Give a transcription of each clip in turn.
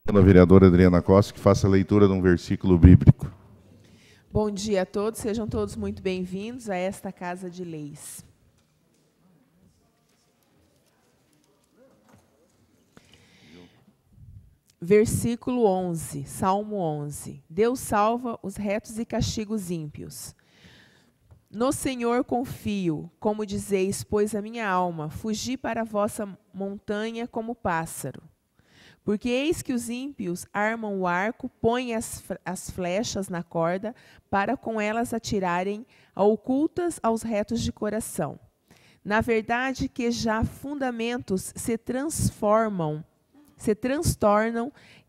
A vereadora Adriana Costa, que faça a leitura de um versículo bíblico. Bom dia a todos, sejam todos muito bem-vindos a esta Casa de Leis. Versículo 11, Salmo 11. Deus salva os retos e castiga os ímpios. No Senhor confio, como dizeis, pois a minha alma, fugi para a vossa montanha como pássaro. Porque eis que os ímpios armam o arco, põem as flechas na corda, para com elas atirarem a ocultas aos retos de coração. Na verdade que já fundamentos se transtornam,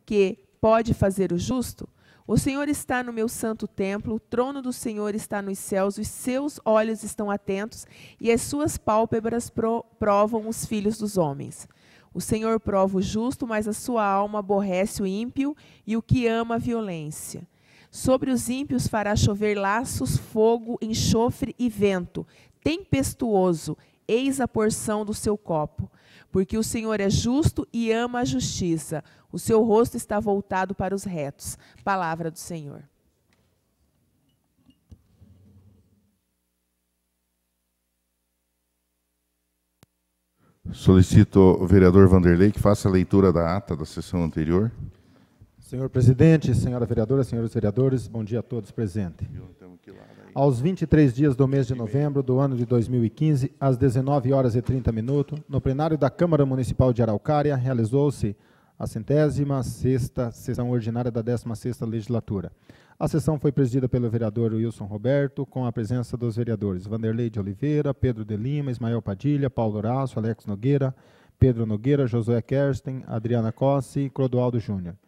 que pode fazer o justo? O Senhor está no meu santo templo, o trono do Senhor está nos céus, os seus olhos estão atentos, e as suas pálpebras provam os filhos dos homens. O Senhor prova o justo, mas a sua alma aborrece o ímpio e o que ama a violência. Sobre os ímpios fará chover laços, fogo, enxofre e vento. Tempestuoso, eis a porção do seu copo. Porque o Senhor é justo e ama a justiça. O seu rosto está voltado para os retos. Palavra do Senhor. Solicito o vereador Vanderlei que faça a leitura da ata da sessão anterior. Senhor presidente, senhora vereadora, senhores vereadores, bom dia a todos presentes. Aos 23 dias do mês de novembro do ano de 2015, às 19h30, no plenário da Câmara Municipal de Araucária, realizou-se a 106ª sessão ordinária da 16ª legislatura. A sessão foi presidida pelo vereador Wilson Roberto, com a presença dos vereadores Vanderlei de Oliveira, Pedro de Lima, Ismael Padilha, Paulo Horácio, Alex Nogueira, Pedro Nogueira, Josué Kersten, Adriana Costa e Clodoaldo Júnior.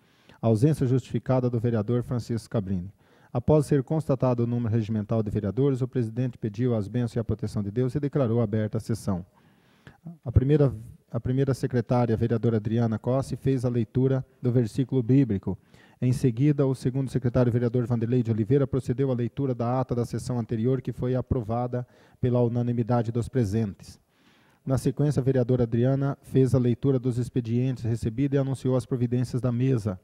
A ausência justificada do vereador Francisco Cabrini. Após ser constatado o número regimental de vereadores, o presidente pediu as bênçãos e a proteção de Deus e declarou aberta a sessão. A primeira secretária, a vereadora Adriana Costa, fez a leitura do versículo bíblico. Em seguida, o segundo secretário, o vereador Vanderlei de Oliveira, procedeu à leitura da ata da sessão anterior, que foi aprovada pela unanimidade dos presentes. Na sequência, a vereadora Adriana fez a leitura dos expedientes recebidos e anunciou as providências da mesa.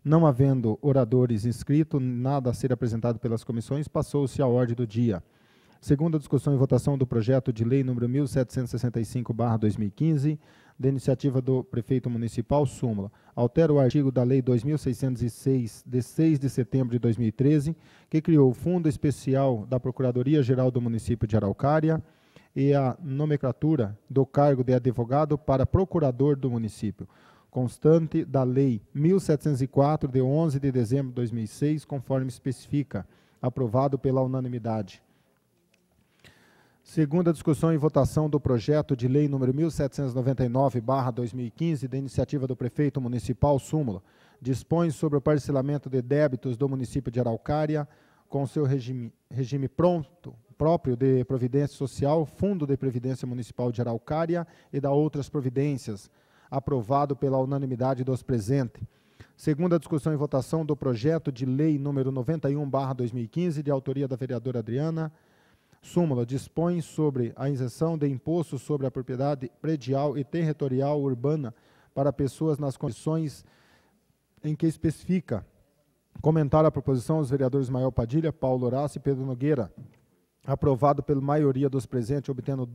Não havendo oradores inscritos, nada a ser apresentado pelas comissões, passou-se à ordem do dia. Segundo a discussão e votação do projeto de lei número 1765/2015, da iniciativa do prefeito municipal, súmula, altera o artigo da lei 2606, de 6 de setembro de 2013, que criou o Fundo Especial da Procuradoria-Geral do município de Araucária e a nomenclatura do cargo de advogado para procurador do município, constante da Lei 1704, de 11 de dezembro de 2006, conforme especifica, aprovado pela unanimidade. Segundo a discussão e votação do projeto de lei número 1799/2015, da iniciativa do prefeito municipal, súmula, dispõe sobre o parcelamento de débitos do município de Araucária, com seu regime próprio de providência social, Fundo de Previdência Municipal de Araucária e da outras providências, aprovado pela unanimidade dos presentes. Segundo a discussão e votação do projeto de lei número 91/2015, de autoria da vereadora Adriana, súmula, dispõe sobre a isenção de imposto sobre a propriedade predial e territorial urbana para pessoas nas condições em que especifica. Comentar a proposição os vereadores Ismael Padilha, Paulo Horácio e Pedro Nogueira. Aprovado pela maioria dos presentes, obtendo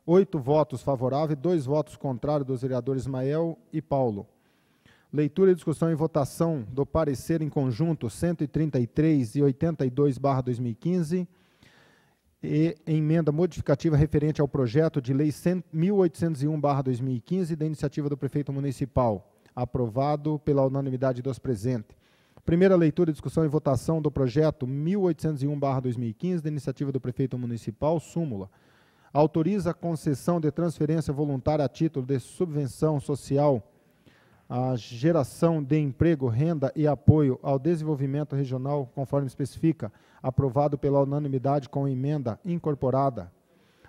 8 votos favoráveis e 2 votos contrários dos vereadores Ismael e Paulo. Leitura, discussão e votação do parecer em conjunto 133 e 82/2015 e emenda modificativa referente ao projeto de lei 1801/2015 da iniciativa do prefeito municipal, aprovado pela unanimidade dos presentes. Primeira leitura, discussão e votação do projeto 1801/2015 da iniciativa do prefeito municipal, súmula. Autoriza a concessão de transferência voluntária a título de subvenção social a geração de emprego, renda e apoio ao desenvolvimento regional, conforme especifica, aprovado pela unanimidade com emenda incorporada.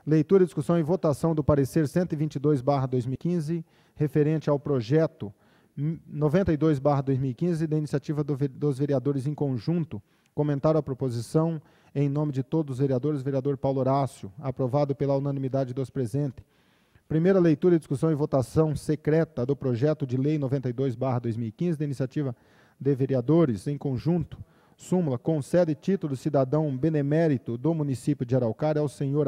Leitura, discussão e votação do parecer 122/2015, referente ao projeto 92/2015, da iniciativa dos vereadores em conjunto. Comentário à proposição, em nome de todos os vereadores, vereador Paulo Horácio, aprovado pela unanimidade dos presentes. Primeira leitura, discussão e votação secreta do projeto de lei 92/2015, da iniciativa de vereadores, em conjunto, súmula, concede título de cidadão benemérito do município de Araucária ao senhor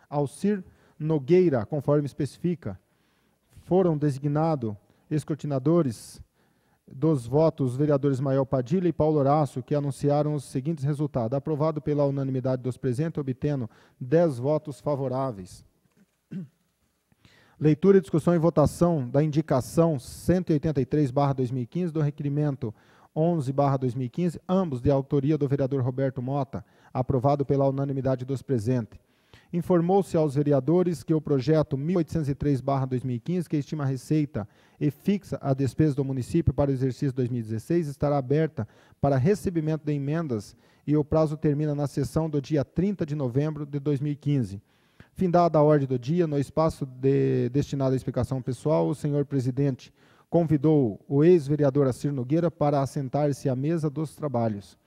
Alcir Nogueira, conforme especifica. Foram designados escrutinadores dos votos os vereadores Mael Padilha e Paulo Horácio, que anunciaram os seguintes resultados. Aprovado pela unanimidade dos presentes, obtendo 10 votos favoráveis. Leitura, discussão e votação da indicação 183/2015 do requerimento 11/2015, ambos de autoria do vereador Roberto Mota, aprovado pela unanimidade dos presentes. Informou-se aos vereadores que o projeto 1803/2015, que estima a receita e fixa a despesa do município para o exercício 2016, estará aberta para recebimento de emendas e o prazo termina na sessão do dia 30 de novembro de 2015. Findada a ordem do dia, no espaço destinado à explicação pessoal, o senhor presidente convidou o ex-vereador Alcir Nogueira para assentar-se à mesa dos trabalhos.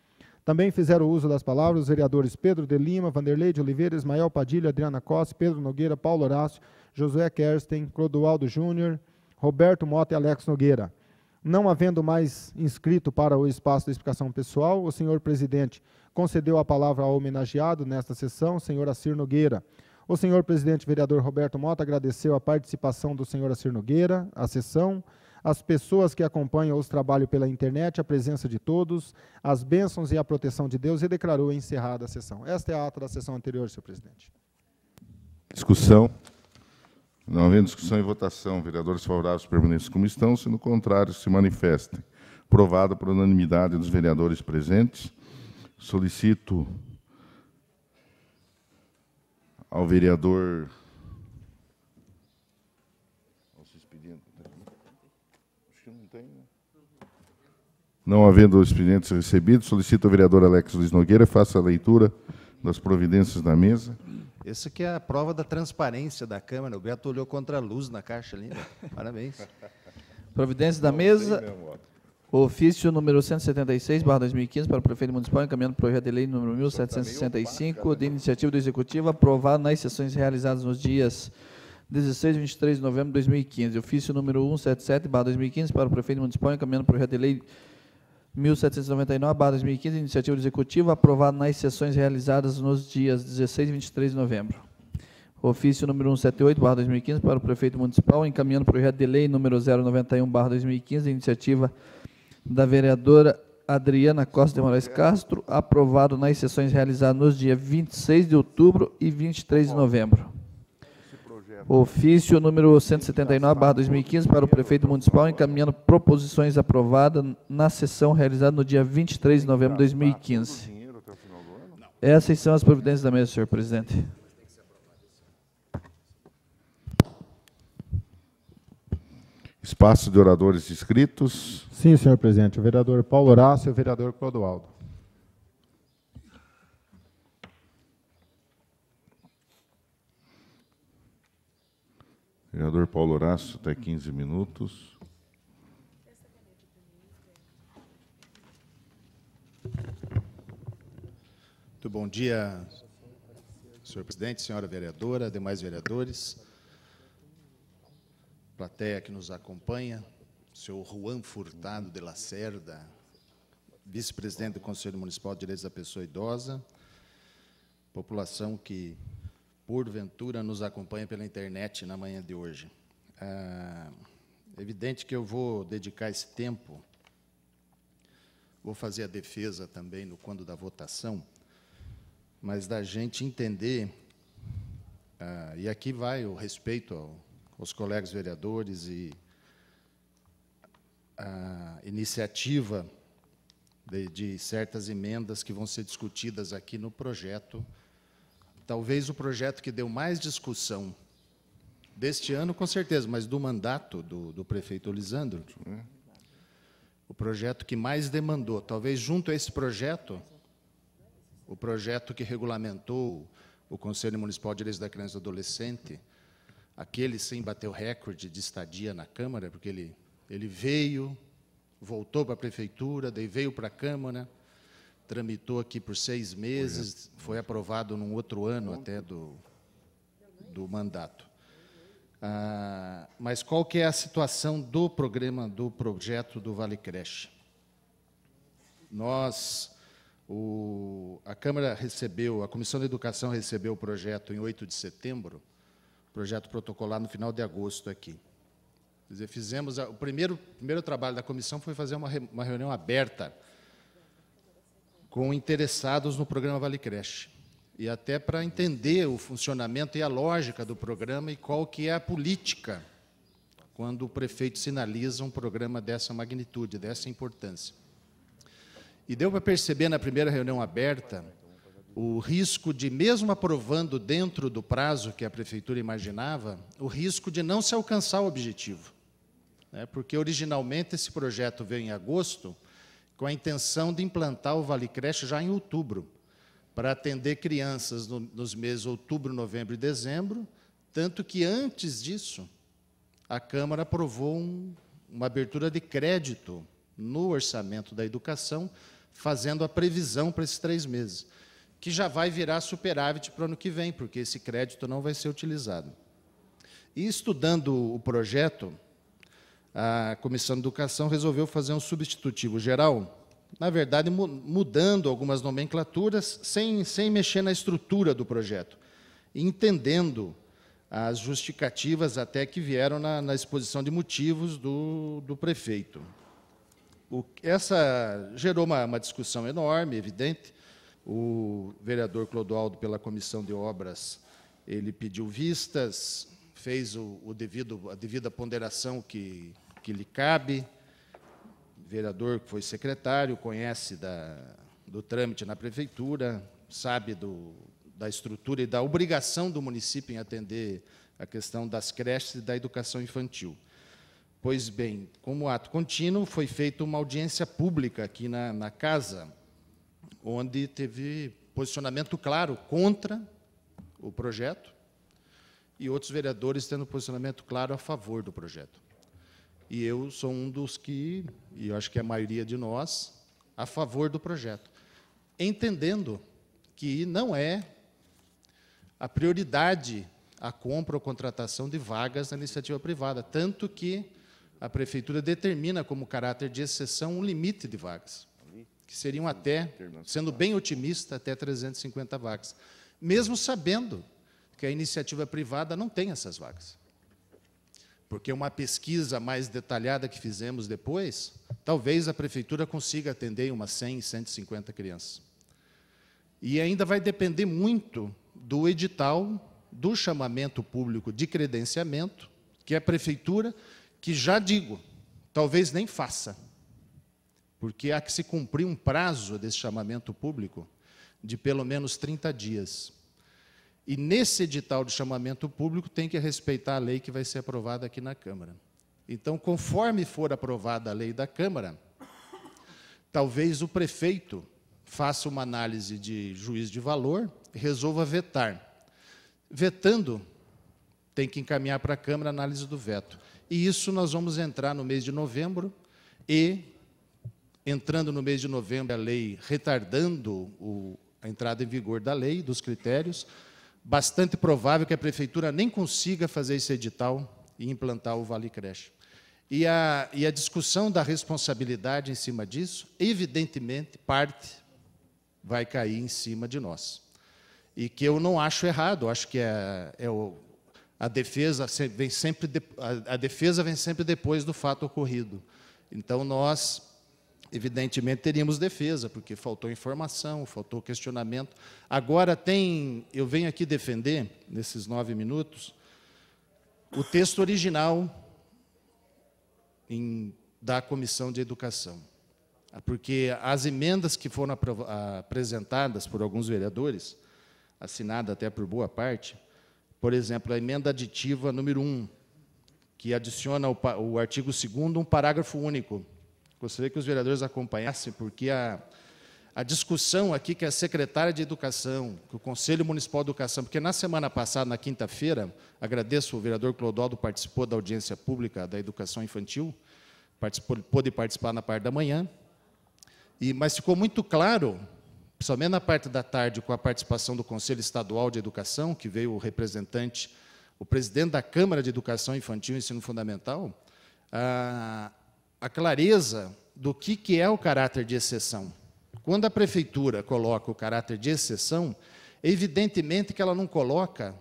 Também fizeram uso das palavras os vereadores Pedro de Lima, Vanderlei de Oliveira, Ismael Padilha, Adriana Costa, Pedro Nogueira, Paulo Horácio, Josué Kersten, Clodoaldo Júnior, Roberto Mota e Alex Nogueira. Não havendo mais inscrito para o espaço de explicação pessoal, o senhor presidente concedeu a palavra ao homenageado nesta sessão, o senhor Alcir Nogueira. O senhor presidente vereador Roberto Mota agradeceu a participação do senhor Alcir Nogueira, a sessão, as pessoas que acompanham os trabalhos pela internet, a presença de todos, as bênçãos e a proteção de Deus e declarou encerrada a sessão. Esta é a ata da sessão anterior, senhor presidente. Discussão. Não havendo discussão e votação, vereadores favoráveis permaneçam como estão, se no contrário se manifestem. Aprovado por unanimidade dos vereadores presentes. Solicito ao vereador... Não havendo expedientes recebidos, solicito ao vereador Alex Luiz Nogueira faça a leitura das providências da mesa. Essa que é a prova da transparência da Câmara. O Beto olhou contra a luz na caixa ali. Né? Parabéns. Providência da mesa. Ofício número 176/2015 para o prefeito municipal, encaminhando o projeto de lei número 1765, de iniciativa do Executivo, aprovado nas sessões realizadas nos dias 16 e 23 de novembro de 2015. Ofício número 177/2015 para o prefeito municipal, encaminhando o projeto de lei 1799/2015, iniciativa do Executivo, aprovado nas sessões realizadas nos dias 16 e 23 de novembro. Ofício número 178/2015 para o prefeito municipal, encaminhando o projeto de lei número 091/2015, iniciativa da vereadora Adriana Costa de Moraes Castro, aprovado nas sessões realizadas nos dias 26 de outubro e 23 de novembro. Ofício número 179/2015 para o prefeito municipal, encaminhando proposições aprovadas na sessão realizada no dia 23 de novembro de 2015. Essas são as providências da mesa, senhor presidente. Espaço de oradores inscritos. Sim, senhor presidente. O vereador Paulo Horácio e o vereador Clodoaldo. Vereador Paulo Horácio, até 15 minutos. Muito bom dia, senhor presidente, senhora vereadora, demais vereadores, plateia que nos acompanha, senhor Juan Furtado de Lacerda, vice-presidente do Conselho Municipal de Direitos da Pessoa Idosa, população que porventura nos acompanha pela internet na manhã de hoje. É evidente que eu vou dedicar esse tempo, vou fazer a defesa também no quando da votação, mas da gente entender, e aqui vai o respeito aos colegas vereadores e a iniciativa de certas emendas que vão ser discutidas aqui no projeto. Talvez o projeto que deu mais discussão deste ano, com certeza, mas do mandato do prefeito Lisandro, o projeto que mais demandou, talvez junto a esse projeto, o projeto que regulamentou o Conselho Municipal de Direitos da Criança e do Adolescente, aquele sim bateu recorde de estadia na Câmara, porque ele veio, voltou para a Prefeitura, daí veio para a Câmara, tramitou aqui por 6 meses, foi aprovado num outro ano até do mandato. Mas qual que é a situação do programa, do projeto do Vale Creche? A Câmara recebeu, a Comissão de Educação recebeu o projeto em 8 de setembro, projeto protocolar no final de agosto aqui. Quer dizer, fizemos o primeiro trabalho da comissão foi fazer uma reunião aberta com interessados no programa Vale Creche, e até para entender o funcionamento e a lógica do programa e qual que é a política quando o prefeito sinaliza um programa dessa magnitude, dessa importância. E deu para perceber na primeira reunião aberta o risco de, mesmo aprovando dentro do prazo que a prefeitura imaginava, o risco de não se alcançar o objetivo, né? Porque originalmente esse projeto veio em agosto com a intenção de implantar o Vale Creche já em outubro, para atender crianças nos meses de outubro, novembro e dezembro, tanto que, antes disso, a Câmara aprovou uma abertura de crédito no orçamento da educação, fazendo a previsão para esses 3 meses, que já vai virar superávit para o ano que vem, porque esse crédito não vai ser utilizado. E, estudando o projeto, a Comissão de Educação resolveu fazer um substitutivo geral, na verdade, mudando algumas nomenclaturas, sem mexer na estrutura do projeto, entendendo as justificativas até que vieram na exposição de motivos do prefeito. Essa gerou uma discussão enorme, evidente. O vereador Clodoaldo, pela Comissão de Obras, ele pediu vistas, fez a devida ponderação que lhe cabe. O vereador, que foi secretário, conhece do trâmite na prefeitura, sabe da estrutura e da obrigação do município em atender a questão das creches e da educação infantil. Pois bem, como ato contínuo, foi feita uma audiência pública aqui na casa, onde teve posicionamento claro contra o projeto e outros vereadores tendo posicionamento claro a favor do projeto. E eu sou um dos que, e eu acho que a maioria de nós, a favor do projeto, entendendo que não é a prioridade a compra ou contratação de vagas na iniciativa privada, tanto que a prefeitura determina como caráter de exceção um limite de vagas, que seriam até, sendo bem otimista, até 350 vagas, mesmo sabendo que a iniciativa privada não tem essas vagas. Porque uma pesquisa mais detalhada que fizemos depois, talvez a prefeitura consiga atender umas 100, 150 crianças. E ainda vai depender muito do edital, do chamamento público de credenciamento, que é a prefeitura, que já digo, talvez nem faça, porque há que se cumprir um prazo desse chamamento público de pelo menos 30 dias. E nesse edital de chamamento público tem que respeitar a lei que vai ser aprovada aqui na Câmara. Então, conforme for aprovada a lei da Câmara, talvez o prefeito faça uma análise de juízo de valor e resolva vetar. Vetando, tem que encaminhar para a Câmara a análise do veto. E isso nós vamos entrar no mês de novembro e, entrando no mês de novembro, a lei retardando a entrada em vigor da lei, dos critérios, bastante provável que a prefeitura nem consiga fazer esse edital e implantar o Vale Creche. E a discussão da responsabilidade em cima disso, evidentemente, parte vai cair em cima de nós. E que eu não acho errado, acho que a defesa vem sempre depois do fato ocorrido. Então, nós, evidentemente, teríamos defesa, porque faltou informação, faltou questionamento. Agora, eu venho aqui defender, nesses 9 minutos, o texto original da Comissão de Educação. Porque as emendas que foram apresentadas por alguns vereadores, assinada até por boa parte, por exemplo, a emenda aditiva número 1, que adiciona o artigo 2º um parágrafo único. Gostaria que os vereadores acompanhassem, porque a discussão aqui que a secretária de Educação, que o Conselho Municipal de Educação, porque na semana passada, na quinta-feira, agradeço, o vereador Clodoaldo participou da audiência pública da educação infantil, pôde participar na parte da manhã, mas ficou muito claro, principalmente na parte da tarde, com a participação do Conselho Estadual de Educação, que veio o representante o presidente da Câmara de Educação Infantil e Ensino Fundamental, a clareza do que é o caráter de exceção. Quando a prefeitura coloca o caráter de exceção, evidentemente que ela não coloca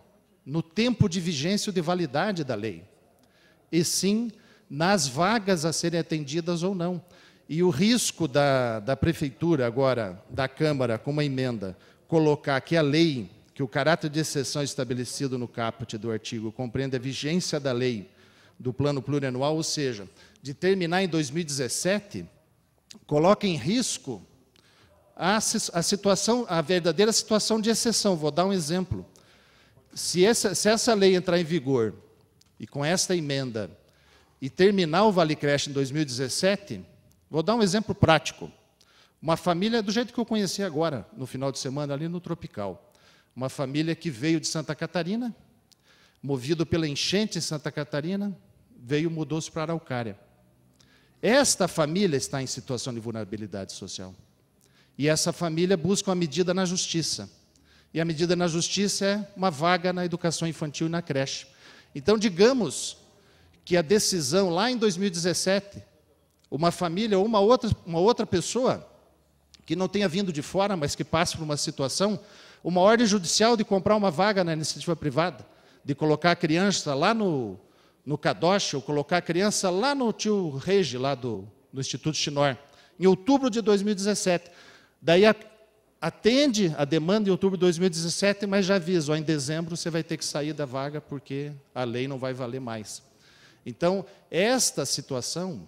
no tempo de vigência ou de validade da lei, e sim nas vagas a serem atendidas ou não. E o risco da prefeitura, agora, da Câmara, com uma emenda, colocar que a lei, que o caráter de exceção estabelecido no caput do artigo compreende a vigência da lei do plano plurianual, ou seja, de terminar em 2017, coloca em risco a situação, a verdadeira situação de exceção. Vou dar um exemplo. Se essa lei entrar em vigor, e com esta emenda, e terminar o Vale Creche em 2017, vou dar um exemplo prático. Uma família, do jeito que eu conheci agora, no final de semana, ali no Tropical. Uma família que veio de Santa Catarina, movido pela enchente em Santa Catarina, mudou-se para Araucária. Esta família está em situação de vulnerabilidade social. E essa família busca uma medida na justiça. E a medida na justiça é uma vaga na educação infantil e na creche. Então, digamos que a decisão lá em 2017, uma família ou uma outra pessoa que não tenha vindo de fora, mas que passe por uma situação, uma ordem judicial de comprar uma vaga na iniciativa privada, de colocar a criança lá no Kadosh, ou colocar a criança lá no Tio Regi, lá no Instituto Chinor, em outubro de 2017. Daí atende a demanda em outubro de 2017, mas já avisa, em dezembro você vai ter que sair da vaga porque a lei não vai valer mais. Então, esta situação,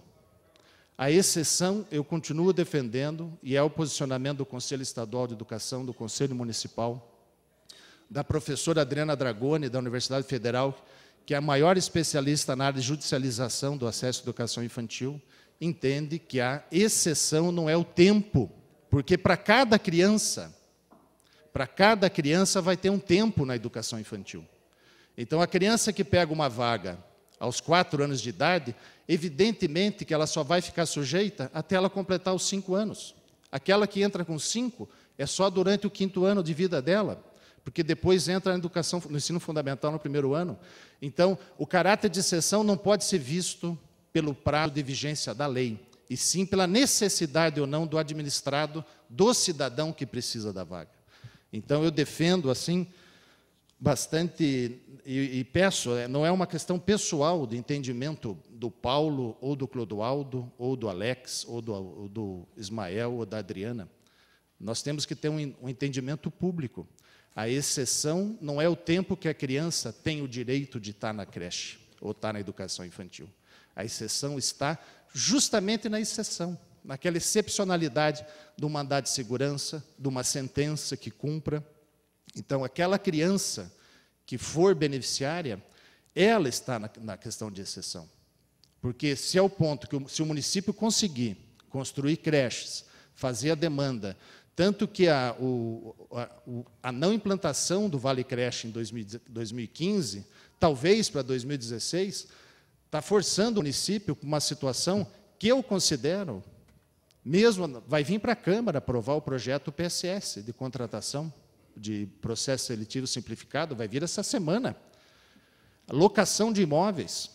a exceção, eu continuo defendendo, e é o posicionamento do Conselho Estadual de Educação, do Conselho Municipal, da professora Adriana Dragoni, da Universidade Federal, que é a maior especialista na área de judicialização do acesso à educação infantil, entende que a exceção não é o tempo, porque para cada criança vai ter um tempo na educação infantil. Então, a criança que pega uma vaga aos 4 anos de idade, evidentemente que ela só vai ficar sujeita até ela completar os 5 anos. Aquela que entra com 5 é só durante o 5º ano de vida dela, porque depois entra na educação, no ensino fundamental no 1º ano. Então, o caráter de exceção não pode ser visto pelo prazo de vigência da lei, e sim pela necessidade ou não do administrado, do cidadão que precisa da vaga. Então, eu defendo, assim, bastante, e peço, não é uma questão pessoal de entendimento do Paulo, ou do Clodoaldo, ou do Alex, ou do Ismael, ou da Adriana. Nós temos que ter um entendimento público. A exceção não é o tempo que a criança tem o direito de estar na creche, ou estar na educação infantil. A exceção está justamente na exceção, naquela excepcionalidade do mandado de segurança, de uma sentença que cumpra. Então, aquela criança que for beneficiária, ela está na questão de exceção. Porque se é o ponto que se o município conseguir construir creches, fazer a demanda, tanto que a não implantação do Vale Creche em 2015, talvez para 2016, está forçando o município para uma situação que eu considero, mesmo vai vir para a Câmara aprovar o projeto PSS de contratação de processo seletivo simplificado, vai vir essa semana. A locação de imóveis.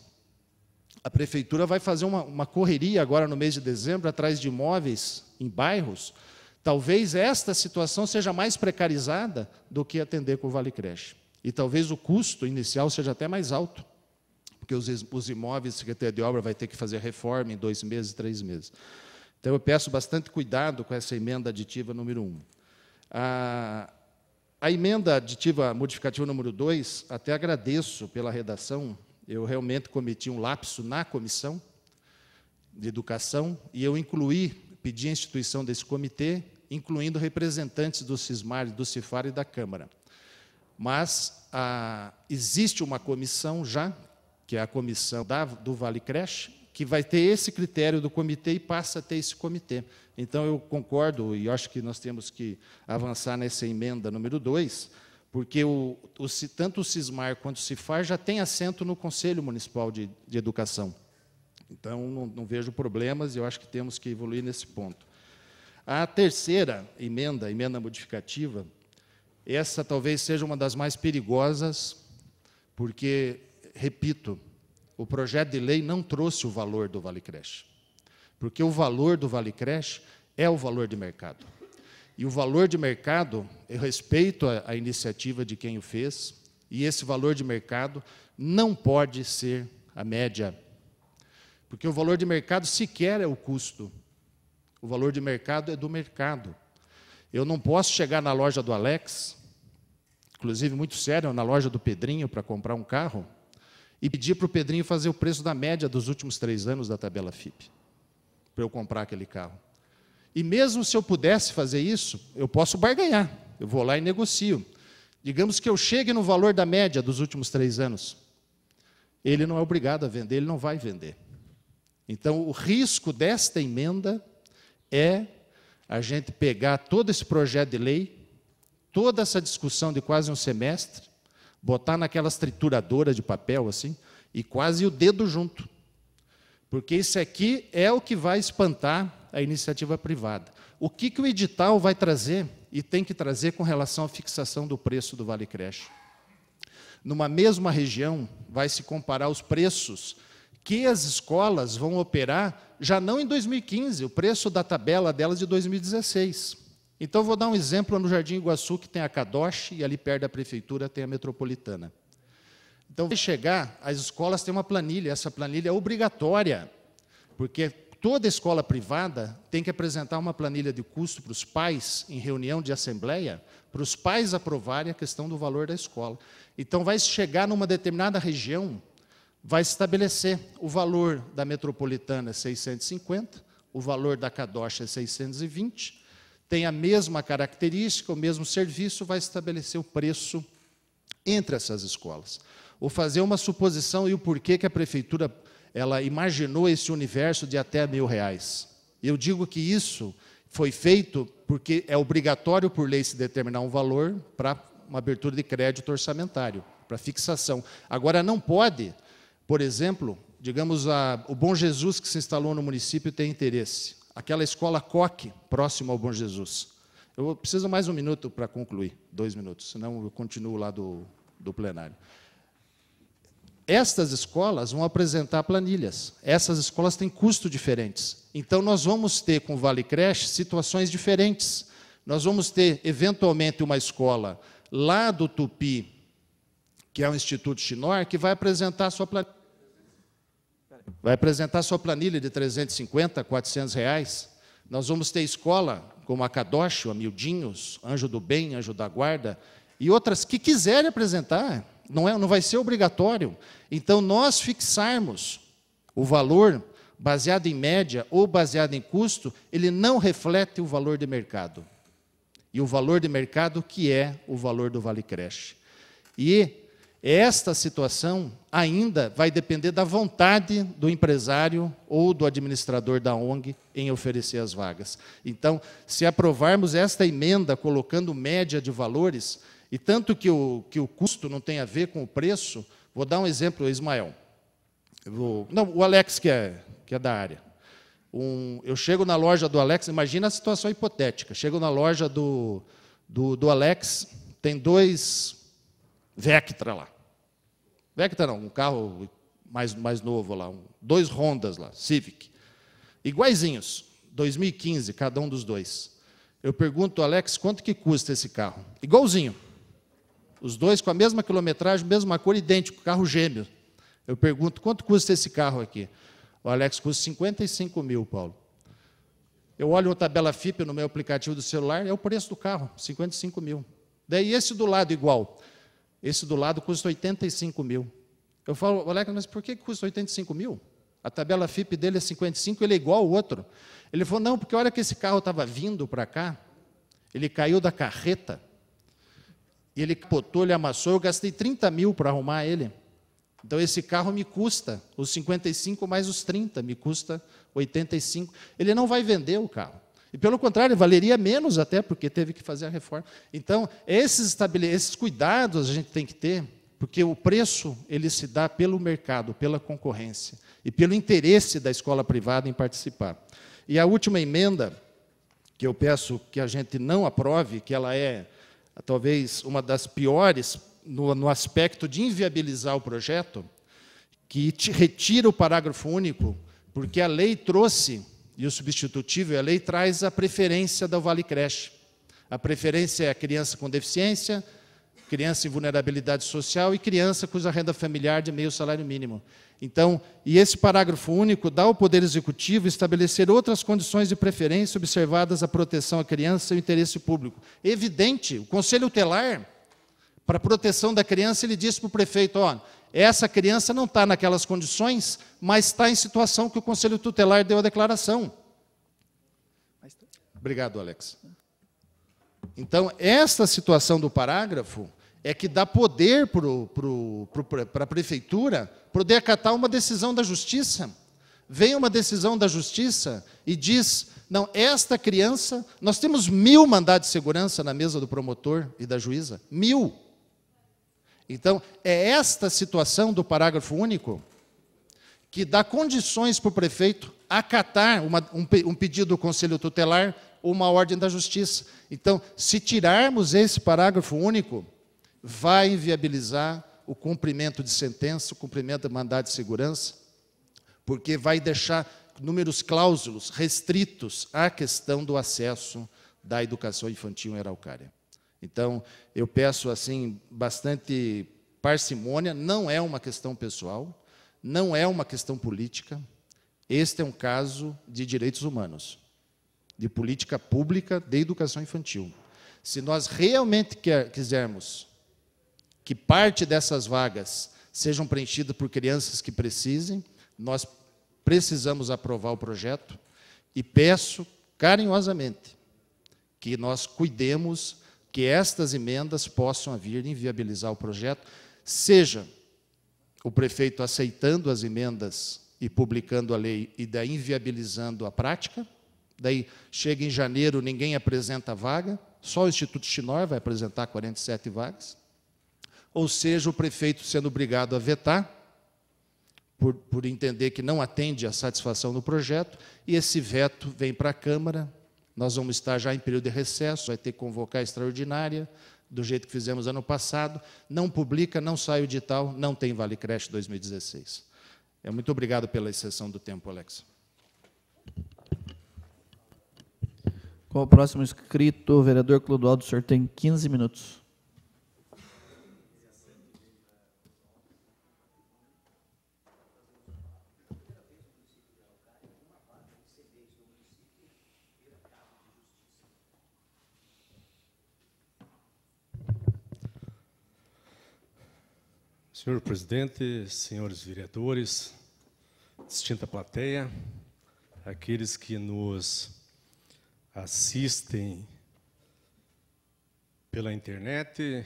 A prefeitura vai fazer uma correria agora no mês de dezembro atrás de imóveis em bairros. Talvez esta situação seja mais precarizada do que atender com o Vale Creche. E talvez o custo inicial seja até mais alto, porque os imóveis, a Secretaria de Obra vai ter que fazer reforma em 2 meses, 3 meses. Então, eu peço bastante cuidado com essa emenda aditiva número 1. A emenda aditiva modificativa número 2, até agradeço pela redação, eu realmente cometi um lapso na comissão de educação, e eu pedi a instituição desse comitê, incluindo representantes do CISMAR, do CIFAR e da Câmara. Mas existe uma comissão já, que é a comissão do Vale Creche, que vai ter esse critério do comitê e passa a ter esse comitê. Então, eu concordo, e acho que nós temos que avançar nessa emenda número 2, porque tanto o CISMAR quanto o CIFAR já tem assento no Conselho Municipal de Educação. Então, não vejo problemas, e eu acho que temos que evoluir nesse ponto. A terceira emenda, a emenda modificativa, essa talvez seja uma das mais perigosas, porque, repito, o projeto de lei não trouxe o valor do Vale Creche, porque o valor do Vale Creche é o valor de mercado. E o valor de mercado, eu respeito a iniciativa de quem o fez, e esse valor de mercado não pode ser a média, porque o valor de mercado sequer é o custo. O valor de mercado é do mercado. Eu não posso chegar na loja do Alex, inclusive muito sério, na loja do Pedrinho, para comprar um carro, e pedir para o Pedrinho fazer o preço da média dos últimos 3 anos da tabela FIPE, para eu comprar aquele carro. E mesmo se eu pudesse fazer isso, eu posso barganhar. Eu vou lá e negocio. Digamos que eu chegue no valor da média dos últimos 3 anos. Ele não é obrigado a vender, ele não vai vender. Então, o risco desta emenda é a gente pegar todo esse projeto de lei, toda essa discussão de quase um semestre, botar naquelas trituradoras de papel, assim, e quase o dedo junto. Porque isso aqui é o que vai espantar a iniciativa privada. O que o edital vai trazer, e tem que trazer com relação à fixação do preço do Vale Creche? Numa mesma região, vai se comparar os preços que as escolas vão operar, já não em 2015, o preço da tabela delas de 2016. Então, vou dar um exemplo no Jardim Iguaçu, que tem a Kadosh, e ali perto da prefeitura tem a Metropolitana. Então, vai chegar, as escolas têm uma planilha, essa planilha é obrigatória, porque toda escola privada tem que apresentar uma planilha de custo para os pais, em reunião de assembleia, para os pais aprovarem a questão do valor da escola. Então, vai chegar numa determinada região, vai estabelecer o valor da Metropolitana é 650, o valor da Kadosh é 620, tem a mesma característica, o mesmo serviço, vai estabelecer o preço entre essas escolas. Ou fazer uma suposição e o porquê que a prefeitura ela imaginou esse universo de até R$1.000. Eu digo que isso foi feito porque é obrigatório por lei se determinar um valor para uma abertura de crédito orçamentário, para fixação. Agora, não pode, por exemplo, digamos, o Bom Jesus que se instalou no município tem interesse. Aquela escola Coque, próximo ao Bom Jesus. Eu preciso mais 1 minuto para concluir, 2 minutos, senão eu continuo lá do plenário. Estas escolas vão apresentar planilhas. Essas escolas têm custos diferentes. Então, nós vamos ter, com o Vale Creche, situações diferentes. Nós vamos ter, eventualmente, uma escola lá do Tupi, que é o Instituto Chinor, que vai apresentar a sua planilha. Vai apresentar a sua planilha de R$350, R$400. Nós vamos ter escola como a Kadosh, o Amildinhos, Anjo do Bem, Anjo da Guarda, e outras que quiserem apresentar. Não vai ser obrigatório. Então, nós fixarmos o valor baseado em média ou baseado em custo, ele não reflete o valor de mercado. E o valor de mercado que é o valor do Vale Creche. E esta situação ainda vai depender da vontade do empresário ou do administrador da ONG em oferecer as vagas. Então, se aprovarmos esta emenda colocando média de valores, e tanto que o custo não tem a ver com o preço, vou dar um exemplo, Ismael. O Alex, que é da área. Eu chego na loja do Alex, imagina a situação hipotética, chego na loja do Alex, tem 2 Vectra lá. Vectra não, um carro mais novo lá, 2 Hondas lá, Civic. Iguaizinhos, 2015, cada um dos 2. Eu pergunto, Alex, quanto que custa esse carro? Igualzinho. Os 2 com a mesma quilometragem, mesma cor, idêntico, carro gêmeo. Eu pergunto, quanto custa esse carro aqui? O Alex custa 55 mil, Paulo. Eu olho a tabela FIPE no meu aplicativo do celular, é o preço do carro, 55 mil. Daí esse do lado igual. Esse do lado custa 85 mil. Eu falo, Alex, mas por que custa 85 mil? A tabela FIPE dele é 55, ele é igual ao outro. Ele falou, não, porque a hora que esse carro estava vindo para cá, ele caiu da carreta, e ele capotou, ele amassou, eu gastei 30 mil para arrumar ele. Então, esse carro me custa, os 55 mais os 30, me custa 85. Ele não vai vender o carro. E, pelo contrário, valeria menos até, porque teve que fazer a reforma. Então, esses cuidados a gente tem que ter, porque o preço ele se dá pelo mercado, pela concorrência, e pelo interesse da escola privada em participar. E a última emenda, que eu peço que a gente não aprove, que ela é talvez uma das piores no aspecto de inviabilizar o projeto, que retira o parágrafo único, porque a lei trouxe, e o substitutivo, a lei traz a preferência do Vale Creche. A preferência é a criança com deficiência, criança em vulnerabilidade social e criança cuja renda familiar de meio salário mínimo. Então, e esse parágrafo único dá ao Poder Executivo estabelecer outras condições de preferência observadas a proteção à criança e ao interesse público. Evidente, o Conselho Tutelar, para a proteção da criança, ele disse para o prefeito, ó, essa criança não está naquelas condições, mas está em situação que o Conselho Tutelar deu a declaração. Obrigado, Alex. Então, esta situação do parágrafo é que dá poder para a prefeitura poder acatar uma decisão da justiça. Vem uma decisão da justiça e diz, não, esta criança, nós temos 1000 mandados de segurança na mesa do promotor e da juíza, 1000. Então, é esta situação do parágrafo único que dá condições para o prefeito acatar um pedido do Conselho Tutelar ou uma ordem da Justiça. Então, se tirarmos esse parágrafo único, vai inviabilizar o cumprimento de sentença, o cumprimento de mandado de segurança, porque vai deixar números clausulos restritos à questão do acesso da educação infantil em Araucária. Então, eu peço assim bastante parcimônia, não é uma questão pessoal, não é uma questão política, este é um caso de direitos humanos, de política pública de educação infantil. Se nós realmente quisermos que parte dessas vagas sejam preenchidas por crianças que precisem, nós precisamos aprovar o projeto e peço carinhosamente que nós cuidemos que estas emendas possam vir inviabilizar o projeto, seja o prefeito aceitando as emendas e publicando a lei e daí inviabilizando a prática, daí chega em janeiro, ninguém apresenta a vaga, só o Instituto Chinor vai apresentar 47 vagas, ou seja, o prefeito sendo obrigado a vetar, por entender que não atende à satisfação do projeto, e esse veto vem para a Câmara, nós vamos estar já em período de recesso, vai ter que convocar a extraordinária, do jeito que fizemos ano passado, não publica, não sai o edital, não tem Vale Creche 2016. Muito obrigado pela exceção do tempo, Alex. Qual o próximo inscrito? O vereador Clodoaldo, o senhor tem 15 minutos. Senhor presidente, senhores vereadores, distinta plateia, aqueles que nos assistem pela internet,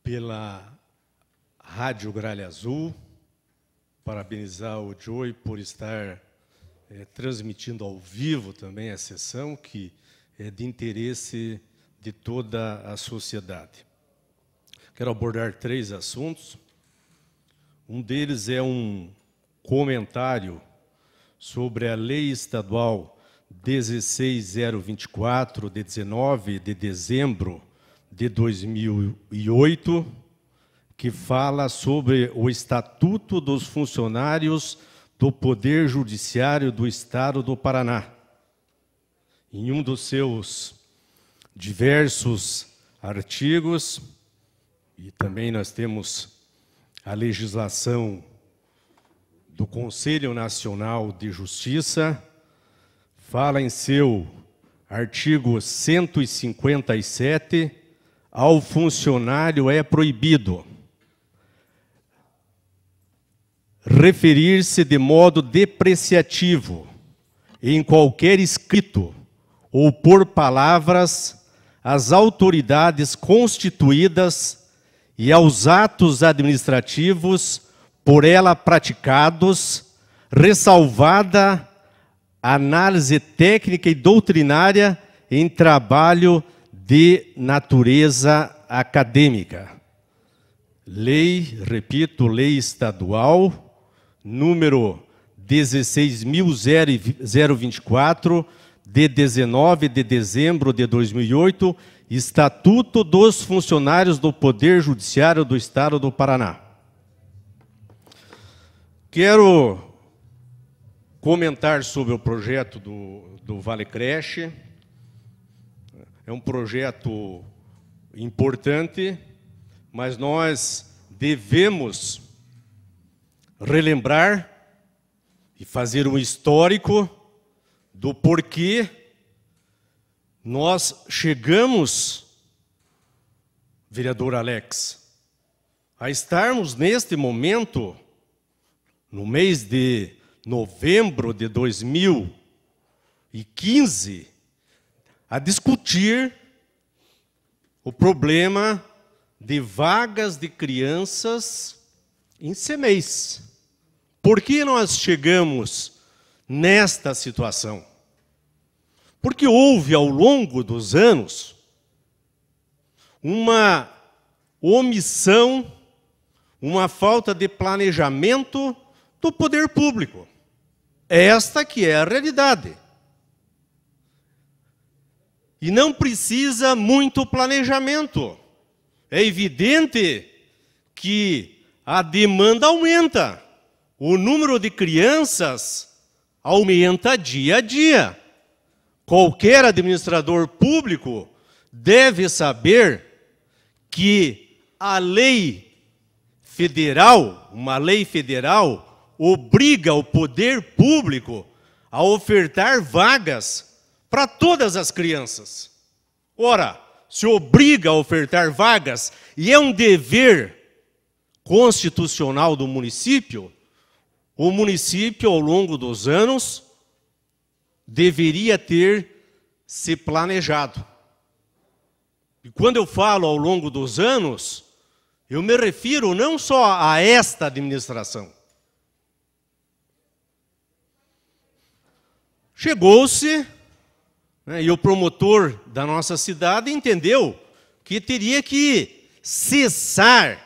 pela Rádio Gralha Azul, parabenizar o Joey por estar transmitindo ao vivo também a sessão, que é de interesse de toda a sociedade. Quero abordar 3 assuntos. Um deles é um comentário sobre a Lei Estadual 16024, de 19 de dezembro de 2008, que fala sobre o Estatuto dos Funcionários do Poder Judiciário do Estado do Paraná. Em um dos seus diversos artigos, e também nós temos a legislação do Conselho Nacional de Justiça, fala em seu artigo 157, ao funcionário é proibido referir-se de modo depreciativo em qualquer escrito ou por palavras às autoridades constituídas e aos atos administrativos por ela praticados, ressalvada a análise técnica e doutrinária em trabalho de natureza acadêmica. Lei, repito, Lei Estadual, número 16.024, de 19 de dezembro de 2008, Estatuto dos Funcionários do Poder Judiciário do Estado do Paraná. Quero comentar sobre o projeto do Vale Creche. É um projeto importante, mas nós devemos relembrar e fazer um histórico do porquê nós chegamos, vereador Alex, a estarmos neste momento, no mês de novembro de 2015, a discutir o problema de vagas de crianças em CMEIs. Por que nós chegamos nesta situação? Porque houve, ao longo dos anos, uma omissão, uma falta de planejamento do poder público. Esta que é a realidade. E não precisa muito planejamento. É evidente que a demanda aumenta. O número de crianças aumenta dia a dia. Qualquer administrador público deve saber que a lei federal, uma lei federal, obriga o poder público a ofertar vagas para todas as crianças. Ora, se obriga a ofertar vagas e é um dever constitucional do município, o município, ao longo dos anos, deveria ter se planejado. E quando eu falo ao longo dos anos, eu me refiro não só a esta administração. Chegou-se, né, e o promotor da nossa cidade entendeu que teria que cessar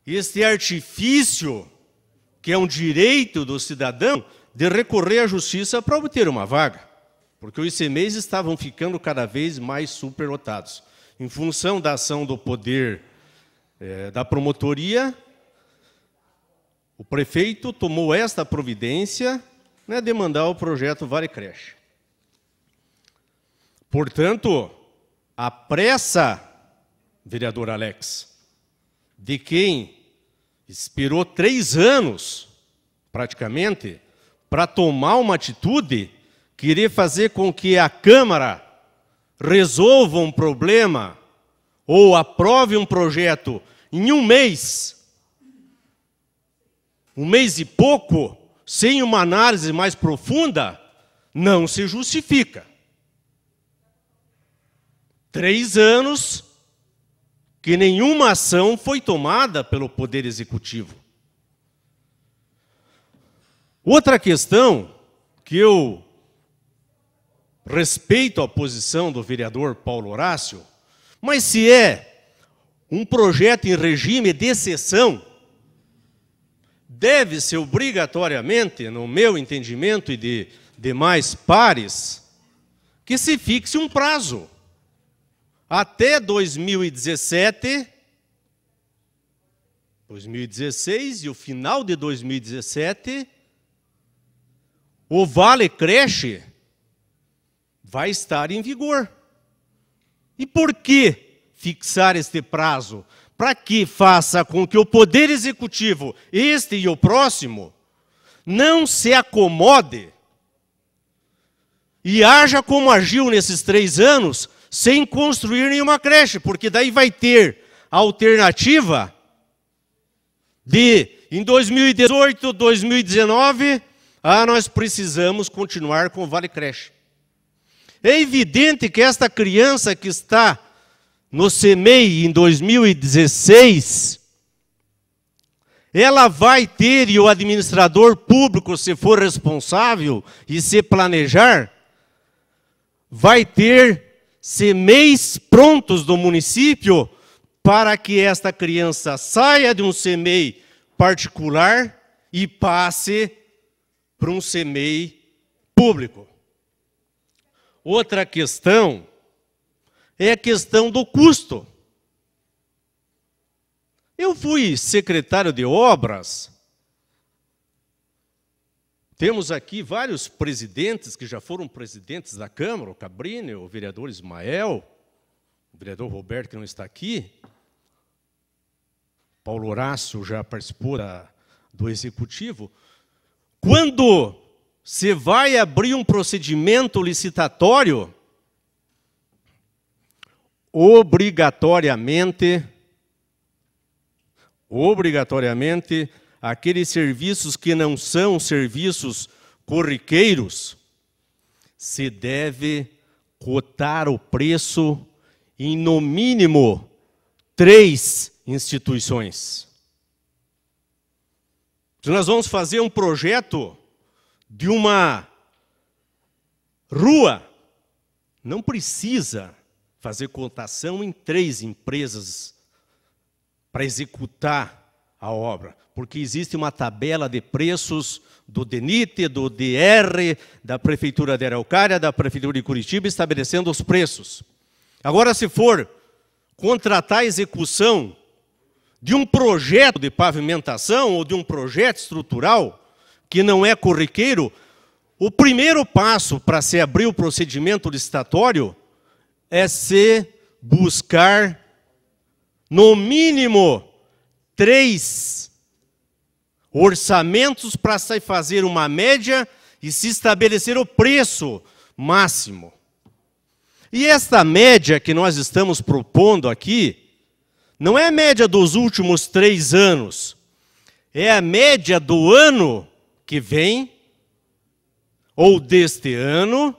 este artifício, que é um direito do cidadão, de recorrer à justiça para obter uma vaga, porque os ICMEIs estavam ficando cada vez mais superlotados. Em função da ação do poder da promotoria, o prefeito tomou esta providência, né, de mandar o projeto Vale Creche. Portanto, a pressa, vereador Alex, de quem esperou 3 anos, praticamente, para tomar uma atitude, querer fazer com que a Câmara resolva um problema ou aprove um projeto em um mês e pouco, sem uma análise mais profunda, não se justifica. 3 anos que nenhuma ação foi tomada pelo Poder Executivo. Outra questão que eu respeito a posição do vereador Paulo Horácio, mas se é um projeto em regime de exceção, deve-se obrigatoriamente, no meu entendimento e de demais pares, que se fixe um prazo. Até 2017, 2016 e o final de 2017, o Vale Creche vai estar em vigor. E por que fixar este prazo? Para que faça com que o Poder Executivo, este e o próximo, não se acomode e haja como agiu nesses 3 anos, sem construir nenhuma creche, porque daí vai ter a alternativa de, em 2018, 2019, nós precisamos continuar com o Vale Creche. É evidente que esta criança que está no CMEI em 2016, ela vai ter, e o administrador público, se for responsável e se planejar, vai ter CMEIs prontos do município para que esta criança saia de um CMEI particular e passe para um CMEI público. Outra questão é a questão do custo. Eu fui secretário de obras. Temos aqui vários presidentes que já foram presidentes da Câmara, o Cabrini, o vereador Ismael, o vereador Roberto, que não está aqui. Paulo Horácio já participou do Executivo. Quando você vai abrir um procedimento licitatório, obrigatoriamente, aqueles serviços que não são serviços corriqueiros, se deve cotar o preço em, no mínimo, 3 instituições. Se nós vamos fazer um projeto de uma rua, não precisa fazer cotação em 3 empresas para executar a obra, porque existe uma tabela de preços do DENIT, do DR, da Prefeitura de Araucária, da Prefeitura de Curitiba, estabelecendo os preços. Agora, se for contratar a execução de um projeto de pavimentação ou de um projeto estrutural que não é corriqueiro, o primeiro passo para se abrir o procedimento licitatório é se buscar, no mínimo, 3 orçamentos para se fazer uma média e se estabelecer o preço máximo. E esta média que nós estamos propondo aqui, não é a média dos últimos 3 anos, é a média do ano que vem, ou deste ano,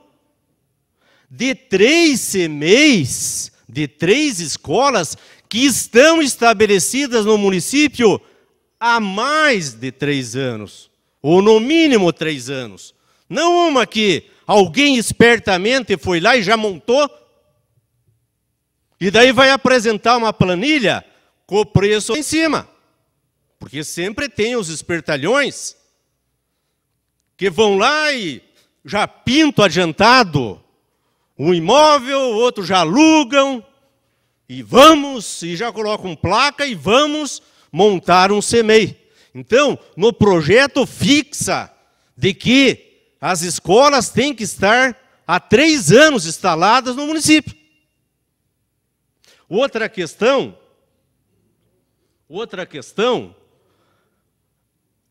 de 3 CMEIs, de 3 escolas que estão estabelecidas no município há mais de 3 anos, ou no mínimo 3 anos. Não uma que alguém espertamente foi lá e já montou, e daí vai apresentar uma planilha com o preço em cima. Porque sempre tem os espertalhões que vão lá e já pintam adiantado um imóvel, outro já alugam, e já colocam placa e vamos montar um CMEI. Então, no projeto fixa de que as escolas têm que estar há 3 anos instaladas no município. Outra questão,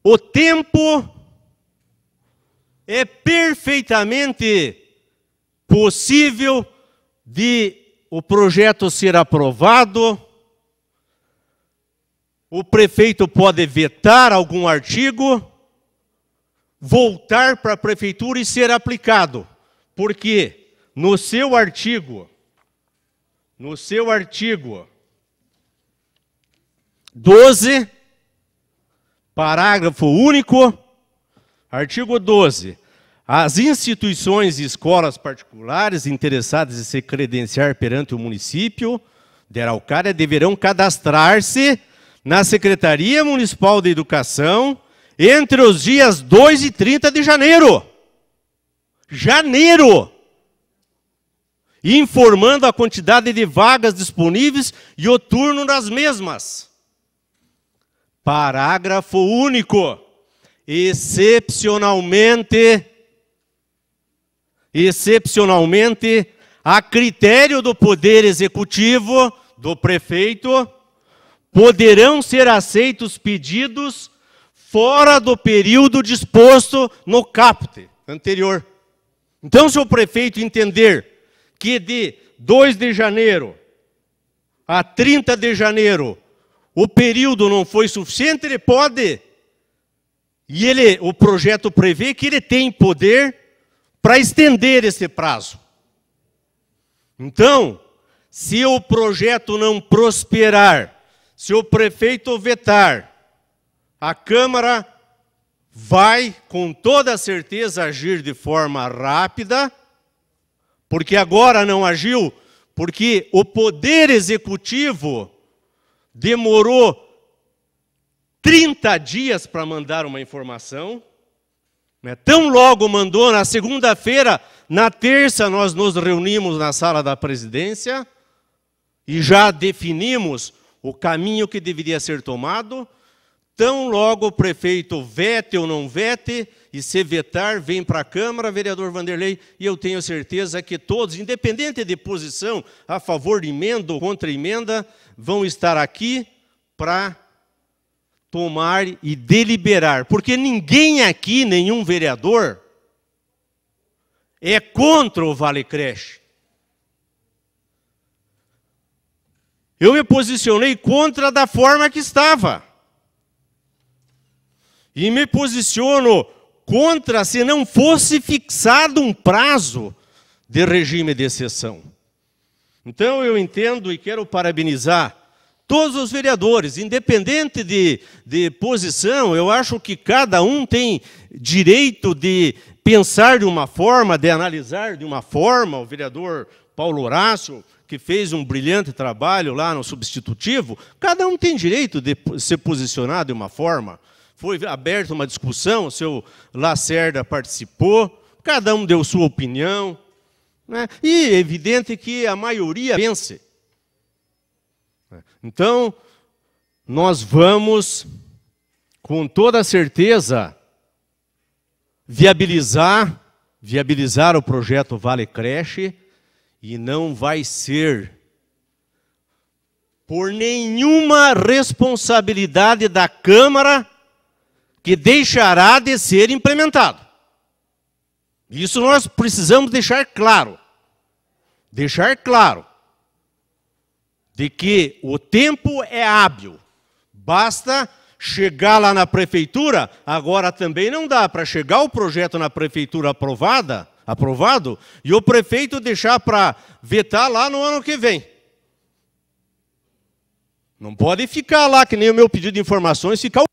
o tempo é perfeitamente possível de o projeto ser aprovado, o prefeito pode vetar algum artigo, voltar para a prefeitura e ser aplicado. Porque no seu artigo 12, parágrafo único, artigo 12. As instituições e escolas particulares interessadas em se credenciar perante o município de Araucária deverão cadastrar-se na Secretaria Municipal de Educação entre os dias 2 e 30 de janeiro. Informando a quantidade de vagas disponíveis e o turno das mesmas. Parágrafo único. Excepcionalmente, a critério do Poder Executivo, do prefeito, poderão ser aceitos pedidos fora do período disposto no caput anterior. Então, se o prefeito entender que de 2 de janeiro a 30 de janeiro o período não foi suficiente, ele pode, o projeto prevê que ele tem poder para estender esse prazo. Então, se o projeto não prosperar, se o prefeito vetar, a Câmara vai, com toda certeza, agir de forma rápida, porque agora não agiu, porque o Poder Executivo demorou 30 dias para mandar uma informação, né? Tão logo mandou, na segunda-feira, Na terça, nós nos reunimos na sala da presidência e já definimos o caminho que deveria ser tomado. Tão logo o prefeito vete ou não vete, e se vetar, vem para a Câmara, vereador Vanderlei, e eu tenho certeza que todos, independente de posição, a favor de emenda ou contra emenda, vão estar aqui para tomar e deliberar. Porque ninguém aqui, nenhum vereador, é contra o Vale Creche. Eu me posicionei contra da forma que estava. E me posiciono contra se não fosse fixado um prazo de regime de exceção. Então eu entendo e quero parabenizar todos os vereadores, independente de posição. Eu acho que cada um tem direito de pensar de uma forma, de analisar de uma forma. O vereador Paulo Horácio, que fez um brilhante trabalho lá no substitutivo, cada um tem direito de se posicionar de uma forma. Foi aberta uma discussão, o seu Lacerda participou, cada um deu sua opinião, né? E é evidente que a maioria vence. Então, nós vamos, com toda certeza, viabilizar o projeto Vale Creche, e não vai ser por nenhuma responsabilidade da Câmara que deixará de ser implementado. Isso nós precisamos deixar claro. Deixar claro de que o tempo é hábil. Basta chegar lá na prefeitura. Agora também não dá para chegar o projeto na prefeitura aprovado, e o prefeito deixar para vetar lá no ano que vem. Não pode ficar lá, que nem o meu pedido de informações, ficar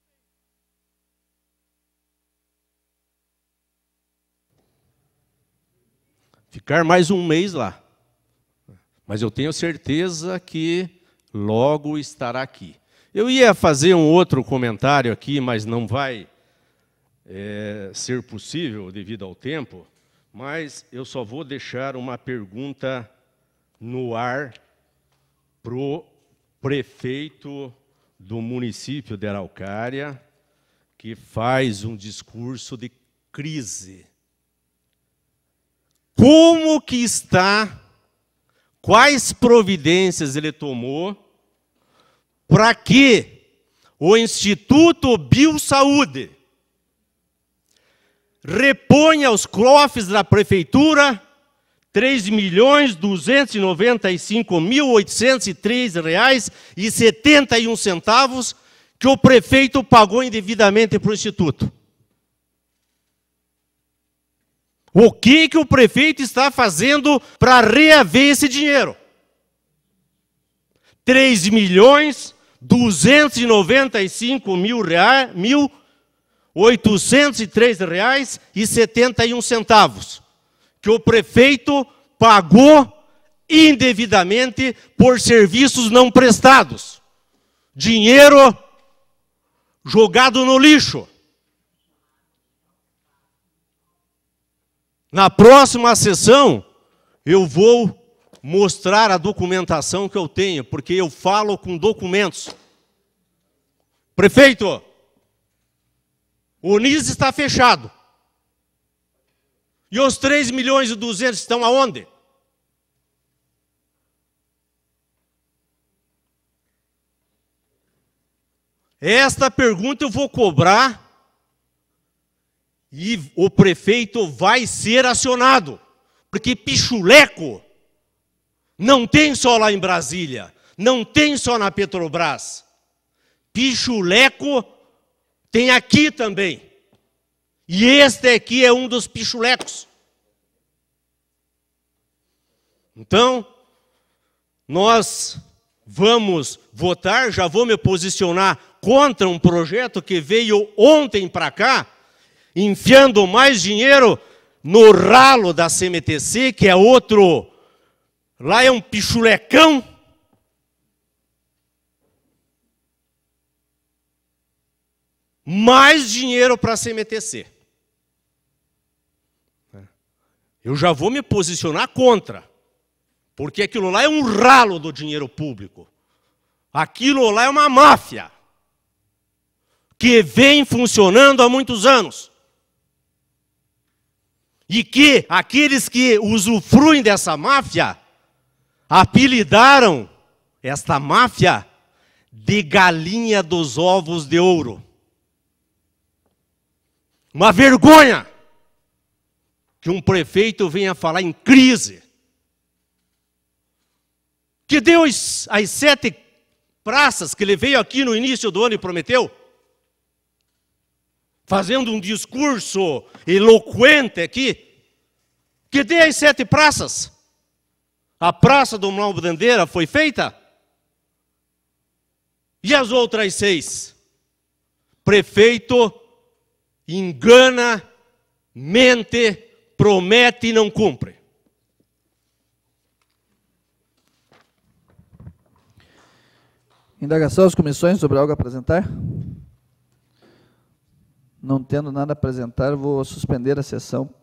mais um mês lá. Mas eu tenho certeza que logo estará aqui. Eu ia fazer um outro comentário aqui, mas não vai ser possível devido ao tempo, mas eu só vou deixar uma pergunta no ar para o prefeito do município de Araucária, que faz um discurso de crise. Como que está, quais providências ele tomou para que o Instituto Biosaúde reponha aos cofres da prefeitura R$ 3.295.803,71 que o prefeito pagou indevidamente para o Instituto. O que o prefeito está fazendo para reaver esse dinheiro? R$ 3.295.803,71 que o prefeito pagou indevidamente por serviços não prestados. Dinheiro jogado no lixo. Na próxima sessão, eu vou mostrar a documentação que eu tenho, porque eu falo com documentos. Prefeito, o NIS está fechado. E os 3.200.000 estão aonde? Esta pergunta eu vou cobrar e o prefeito vai ser acionado. Porque pichuleco não tem só lá em Brasília, não tem só na Petrobras. Pichuleco tem aqui também. E este aqui é um dos pichulecos. Então, nós vamos votar, já vou me posicionar contra um projeto que veio ontem para cá, enfiando mais dinheiro no ralo da CMTC, que é outro, lá é um pichulecão. Mais dinheiro para a CMTC. Eu já vou me posicionar contra, porque aquilo lá é um ralo do dinheiro público. Aquilo lá é uma máfia que vem funcionando há muitos anos. E que aqueles que usufruem dessa máfia apelidaram esta máfia de galinha dos ovos de ouro. Uma vergonha que um prefeito venha falar em crise. Que deu as 7 praças que ele veio aqui no início do ano e prometeu, fazendo um discurso eloquente aqui, que dê as 7 praças. A praça do Manuel Bandeira foi feita? E as outras 6? Prefeito engana, mente, promete e não cumpre. Indagação às comissões sobre algo a apresentar? Não tendo nada a apresentar, vou suspender a sessão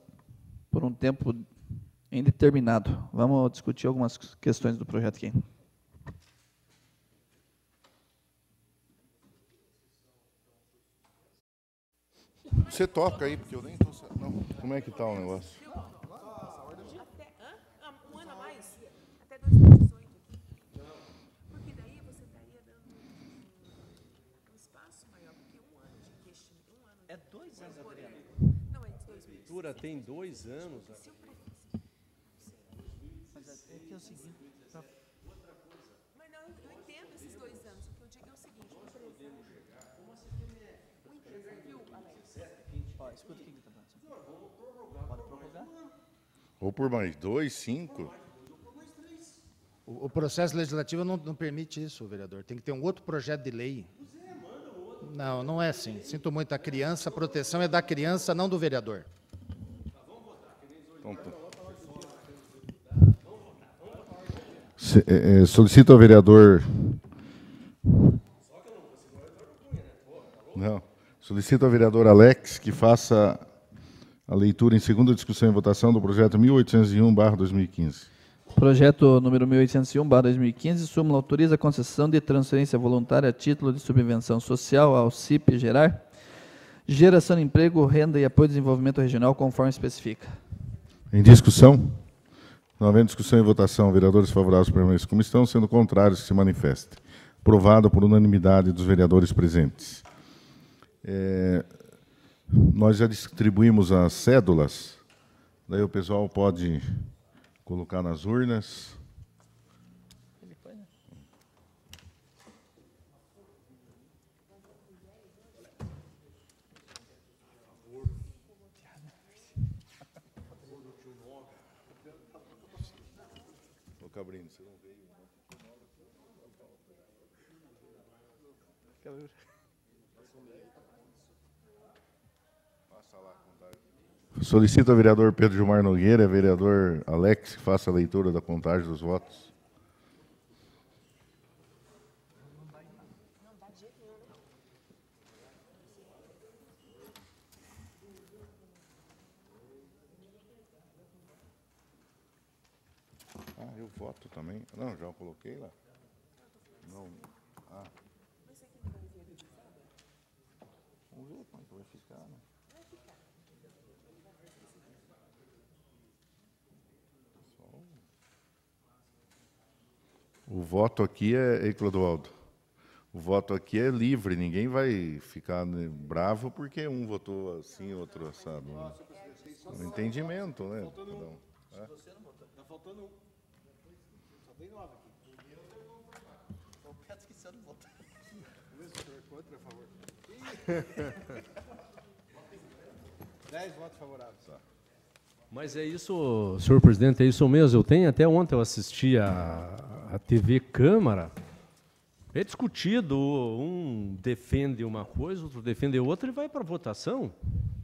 por um tempo indeterminado. Vamos discutir algumas questões do projeto aqui. Você toca aí, porque eu nem estou... Não, como é que está o negócio? Um ano a mais? Até 2018. Porque daí você estaria dando um espaço maior, porque um ano de investimento. É 2 anos, Adriana? Não, é de 2018. A prefeitura tem 2 anos. Mas é que é o seguinte... Mas não, eu entendo esses 2 anos. O que eu digo é o seguinte, o empresário viu, Alex? Ó, escuta o que ele está falando. Pode prorrogar? Ou por mais 2, 5? O processo legislativo não permite isso, vereador. Tem que ter um outro projeto de lei. Não, não é assim. Sinto muito. A criança, a proteção é da criança, não do vereador. Solicito ao vereador... Não. Solicito ao vereador Alex que faça a leitura em segunda discussão e votação do projeto 1801/2015. Projeto número 1801/2015, súmula autoriza a concessão de transferência voluntária a título de subvenção social ao CIP Gerar, geração de emprego, renda e apoio ao desenvolvimento regional, conforme especifica. Em discussão? Não havendo discussão e votação, vereadores favoráveis permaneçam como estão, sendo contrários que se manifestem. Aprovado por unanimidade dos vereadores presentes. Nós já distribuímos as cédulas, daí o pessoal pode colocar nas urnas. Ô Cabrino, você não veio, né? Solicito ao vereador Pedro Gilmar Nogueira, vereador Alex, que faça a leitura da contagem dos votos. Ah, eu voto também. Não, já coloquei lá. Não. Ah. Vamos ver como é que vai ficar, né? O voto aqui é, Clodoaldo, o voto aqui é livre, ninguém vai ficar bravo porque um votou assim, outro assado. Né? Um entendimento, né? Está faltando um. Só tem 9 aqui. O Pedro esquecendo de votar. Vamos ver se o senhor contra, por favor. 10 votos favoráveis. Tá. Mas é isso, senhor presidente, é isso mesmo. Eu tenho, até ontem eu assisti a TV Câmara, é discutido, um defende uma coisa, outro defende outra e vai para votação.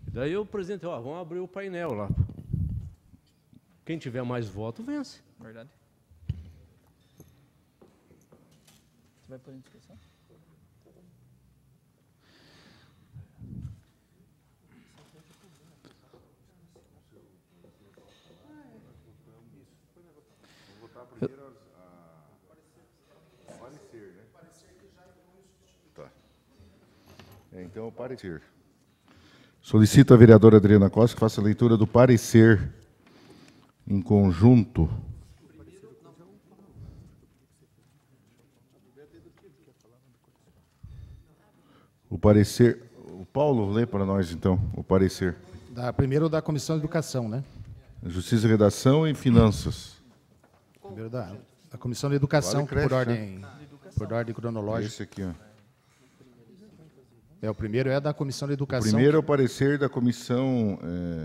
E daí o presidente, ó, vamos abrir o painel lá. Quem tiver mais voto, vence. Verdade. Você vai pôr em discussão? Então, o parecer. Solicito a vereadora Adriana Costa que faça a leitura do parecer em conjunto. O parecer... O Paulo, lê para nós, então, o parecer. Primeiro da Comissão de Educação, né? Justiça, Redação e Finanças. Primeiro da Comissão de Educação, Vale creche, por ordem cronológica. Esse aqui, ó. O primeiro é da Comissão de Educação. Primeiro é o parecer da Comissão...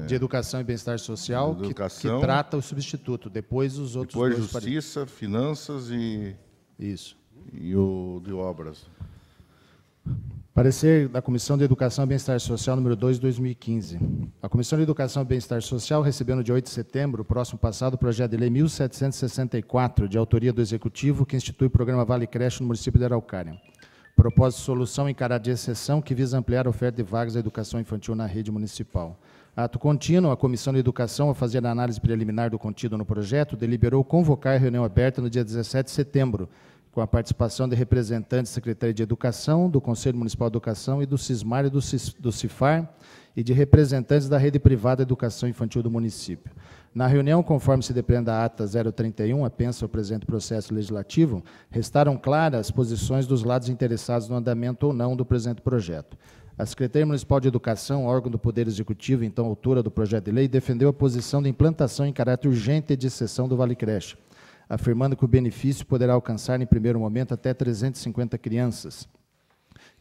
de Educação e Bem-Estar Social, que trata o substituto. Depois os outros depois dois. Justiça, Finanças e... Isso. E o de Obras. Parecer da Comissão de Educação e Bem-Estar Social, número 2, de 2015. A Comissão de Educação e Bem-Estar Social recebeu no dia 8 de setembro, próximo passado, o projeto de lei 1764, de autoria do Executivo, que institui o programa Vale Creche no município de Araucária. Propósito de solução em caráter de exceção, que visa ampliar a oferta de vagas da educação infantil na rede municipal. Ato contínuo, a Comissão de Educação, ao fazer a análise preliminar do contido no projeto, deliberou convocar reunião aberta no dia 17 de setembro, com a participação de representantes da Secretaria de Educação, do Conselho Municipal de Educação e do CISMAR e do CIFAR, e de representantes da rede privada de educação infantil do município. Na reunião, conforme se depreende da ata 031, apensa ao presente processo legislativo, restaram claras as posições dos lados interessados no andamento ou não do presente projeto. A Secretaria Municipal de Educação, órgão do Poder Executivo, então autora do projeto de lei, defendeu a posição de implantação em caráter urgente e de exceção do Vale Creche, afirmando que o benefício poderá alcançar, em primeiro momento, até 350 crianças,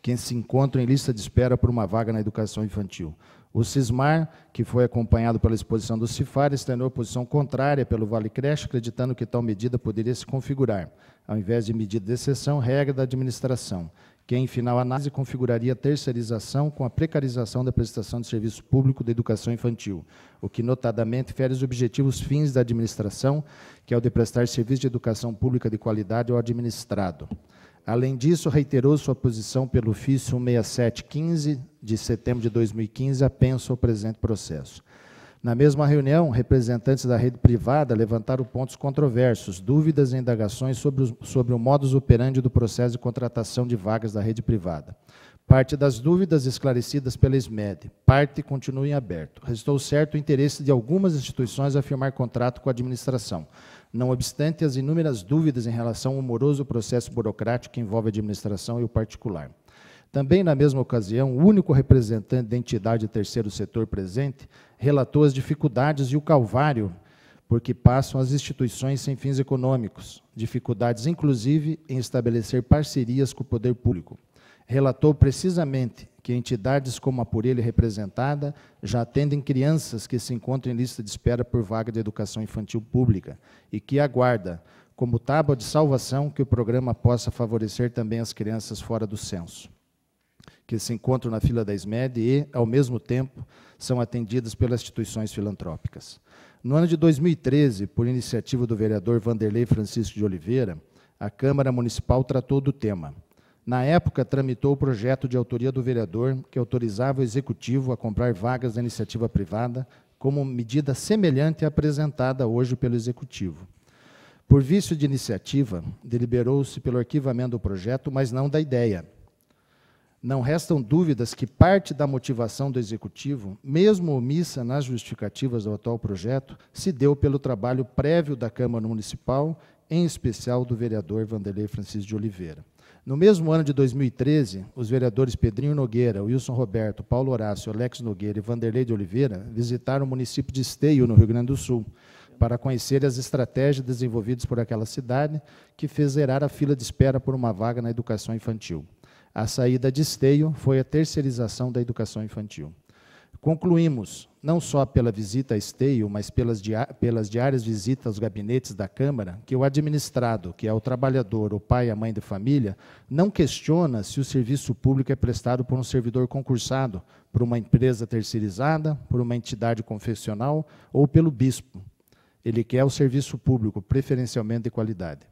que se encontram em lista de espera por uma vaga na educação infantil. O CISMAR, que foi acompanhado pela exposição do CIFAR, externou posição contrária pelo Vale Creche, acreditando que tal medida poderia se configurar, ao invés de medida de exceção, regra da administração, que, em final análise, configuraria a terceirização com a precarização da prestação de serviço público da educação infantil, o que, notadamente, fere os objetivos fins da administração, que é o de prestar serviço de educação pública de qualidade ao administrado. Além disso, reiterou sua posição pelo ofício 16715, de setembro de 2015, apenso ao presente processo. Na mesma reunião, representantes da rede privada levantaram pontos controversos, dúvidas e indagações sobre o modus operandi do processo de contratação de vagas da rede privada. Parte das dúvidas esclarecidas pela SMED, parte continua em aberto. Restou certo o interesse de algumas instituições a firmar contrato com a administração, não obstante as inúmeras dúvidas em relação ao moroso processo burocrático que envolve a administração e o particular. Também, na mesma ocasião, o único representante da entidade de terceiro setor presente relatou as dificuldades e o calvário por que passam as instituições sem fins econômicos, dificuldades, inclusive, em estabelecer parcerias com o poder público. Relatou precisamente que entidades como a por ele representada já atendem crianças que se encontram em lista de espera por vaga de educação infantil pública e que aguarda, como tábua de salvação, que o programa possa favorecer também as crianças fora do censo, que se encontram na fila da SMED e, ao mesmo tempo, são atendidas pelas instituições filantrópicas. No ano de 2013, por iniciativa do vereador Vanderlei Francisco de Oliveira, a Câmara Municipal tratou do tema. Na época, tramitou o projeto de autoria do vereador que autorizava o Executivo a comprar vagas da iniciativa privada como medida semelhante à apresentada hoje pelo Executivo. Por vício de iniciativa, deliberou-se pelo arquivamento do projeto, mas não da ideia. Não restam dúvidas que parte da motivação do Executivo, mesmo omissa nas justificativas do atual projeto, se deu pelo trabalho prévio da Câmara Municipal, em especial do vereador Vanderlei Francisco de Oliveira. No mesmo ano de 2013, os vereadores Pedrinho Nogueira, Wilson Roberto, Paulo Horácio, Alex Nogueira e Vanderlei de Oliveira visitaram o município de Esteio, no Rio Grande do Sul, para conhecer as estratégias desenvolvidas por aquela cidade, que fez zerar a fila de espera por uma vaga na educação infantil. A saída de Esteio foi a terceirização da educação infantil. Concluímos, não só pela visita a Esteio, mas pelas diárias visitas aos gabinetes da Câmara, que o administrado, que é o trabalhador, o pai e a mãe de família, não questiona se o serviço público é prestado por um servidor concursado, por uma empresa terceirizada, por uma entidade confessional ou pelo bispo. Ele quer o serviço público, preferencialmente de qualidade.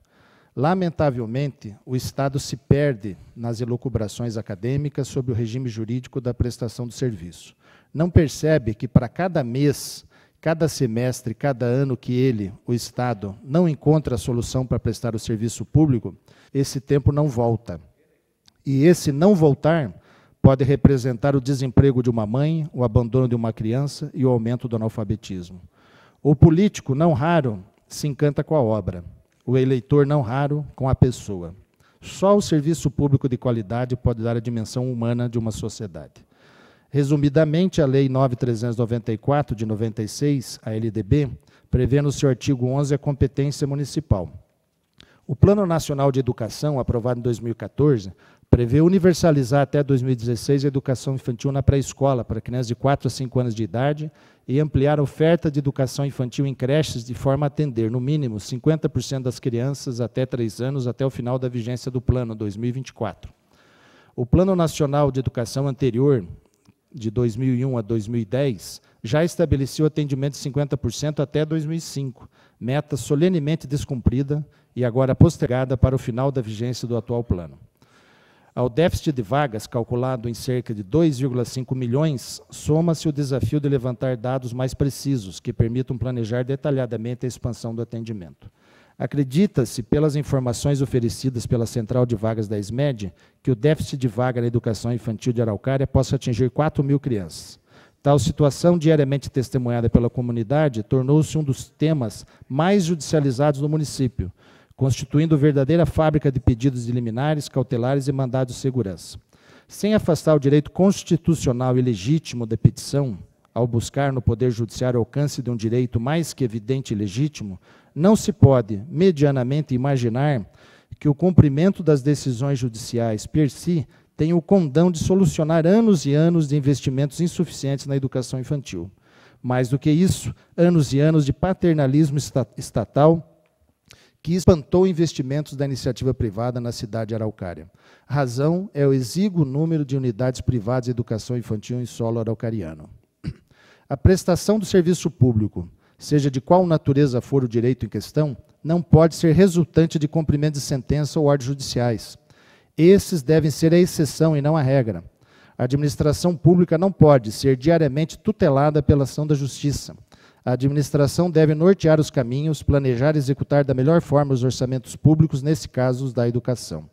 Lamentavelmente, o Estado se perde nas elucubrações acadêmicas sobre o regime jurídico da prestação do serviço. Não percebe que, para cada mês cada semestre, cada ano que ele, o Estado, não encontra a solução para prestar o serviço público, esse tempo não volta. E esse não voltar pode representar o desemprego de uma mãe, o abandono de uma criança e o aumento do analfabetismo. O político, não raro, se encanta com a obra. O eleitor, não raro, com a pessoa. Só o serviço público de qualidade pode dar a dimensão humana de uma sociedade. Resumidamente, a Lei 9.394, de 96, a LDB, prevê no seu artigo 11 a competência municipal. O Plano Nacional de Educação, aprovado em 2014, prevê universalizar até 2016 a educação infantil na pré-escola para crianças de 4 a 5 anos de idade e ampliar a oferta de educação infantil em creches de forma a atender, no mínimo, 50% das crianças até 3 anos até o final da vigência do Plano 2024. O Plano Nacional de Educação anterior, de 2001 a 2010, já estabeleceu atendimento de 50% até 2005, meta solenemente descumprida e agora postergada para o final da vigência do atual plano. Ao déficit de vagas, calculado em cerca de 2,5 milhões, soma-se o desafio de levantar dados mais precisos, que permitam planejar detalhadamente a expansão do atendimento. Acredita-se, pelas informações oferecidas pela Central de Vagas da SMED, que o déficit de vaga na educação infantil de Araucária possa atingir 4.000 crianças. Tal situação, diariamente testemunhada pela comunidade, tornou-se um dos temas mais judicializados no município, constituindo verdadeira fábrica de pedidos de liminares, cautelares e mandados de segurança. Sem afastar o direito constitucional e legítimo da petição, ao buscar no Poder Judiciário o alcance de um direito mais que evidente e legítimo, não se pode, medianamente, imaginar que o cumprimento das decisões judiciais, per si, tem o condão de solucionar anos e anos de investimentos insuficientes na educação infantil. Mais do que isso, anos e anos de paternalismo estatal que espantou investimentos da iniciativa privada na cidade de Araucária. A razão é o exíguo número de unidades privadas de educação infantil em solo araucariano. A prestação do serviço público, seja de qual natureza for o direito em questão, não pode ser resultante de cumprimento de sentença ou ordens judiciais. Esses devem ser a exceção e não a regra. A administração pública não pode ser diariamente tutelada pela ação da justiça. A administração deve nortear os caminhos, planejar e executar da melhor forma os orçamentos públicos, nesse caso, os da educação.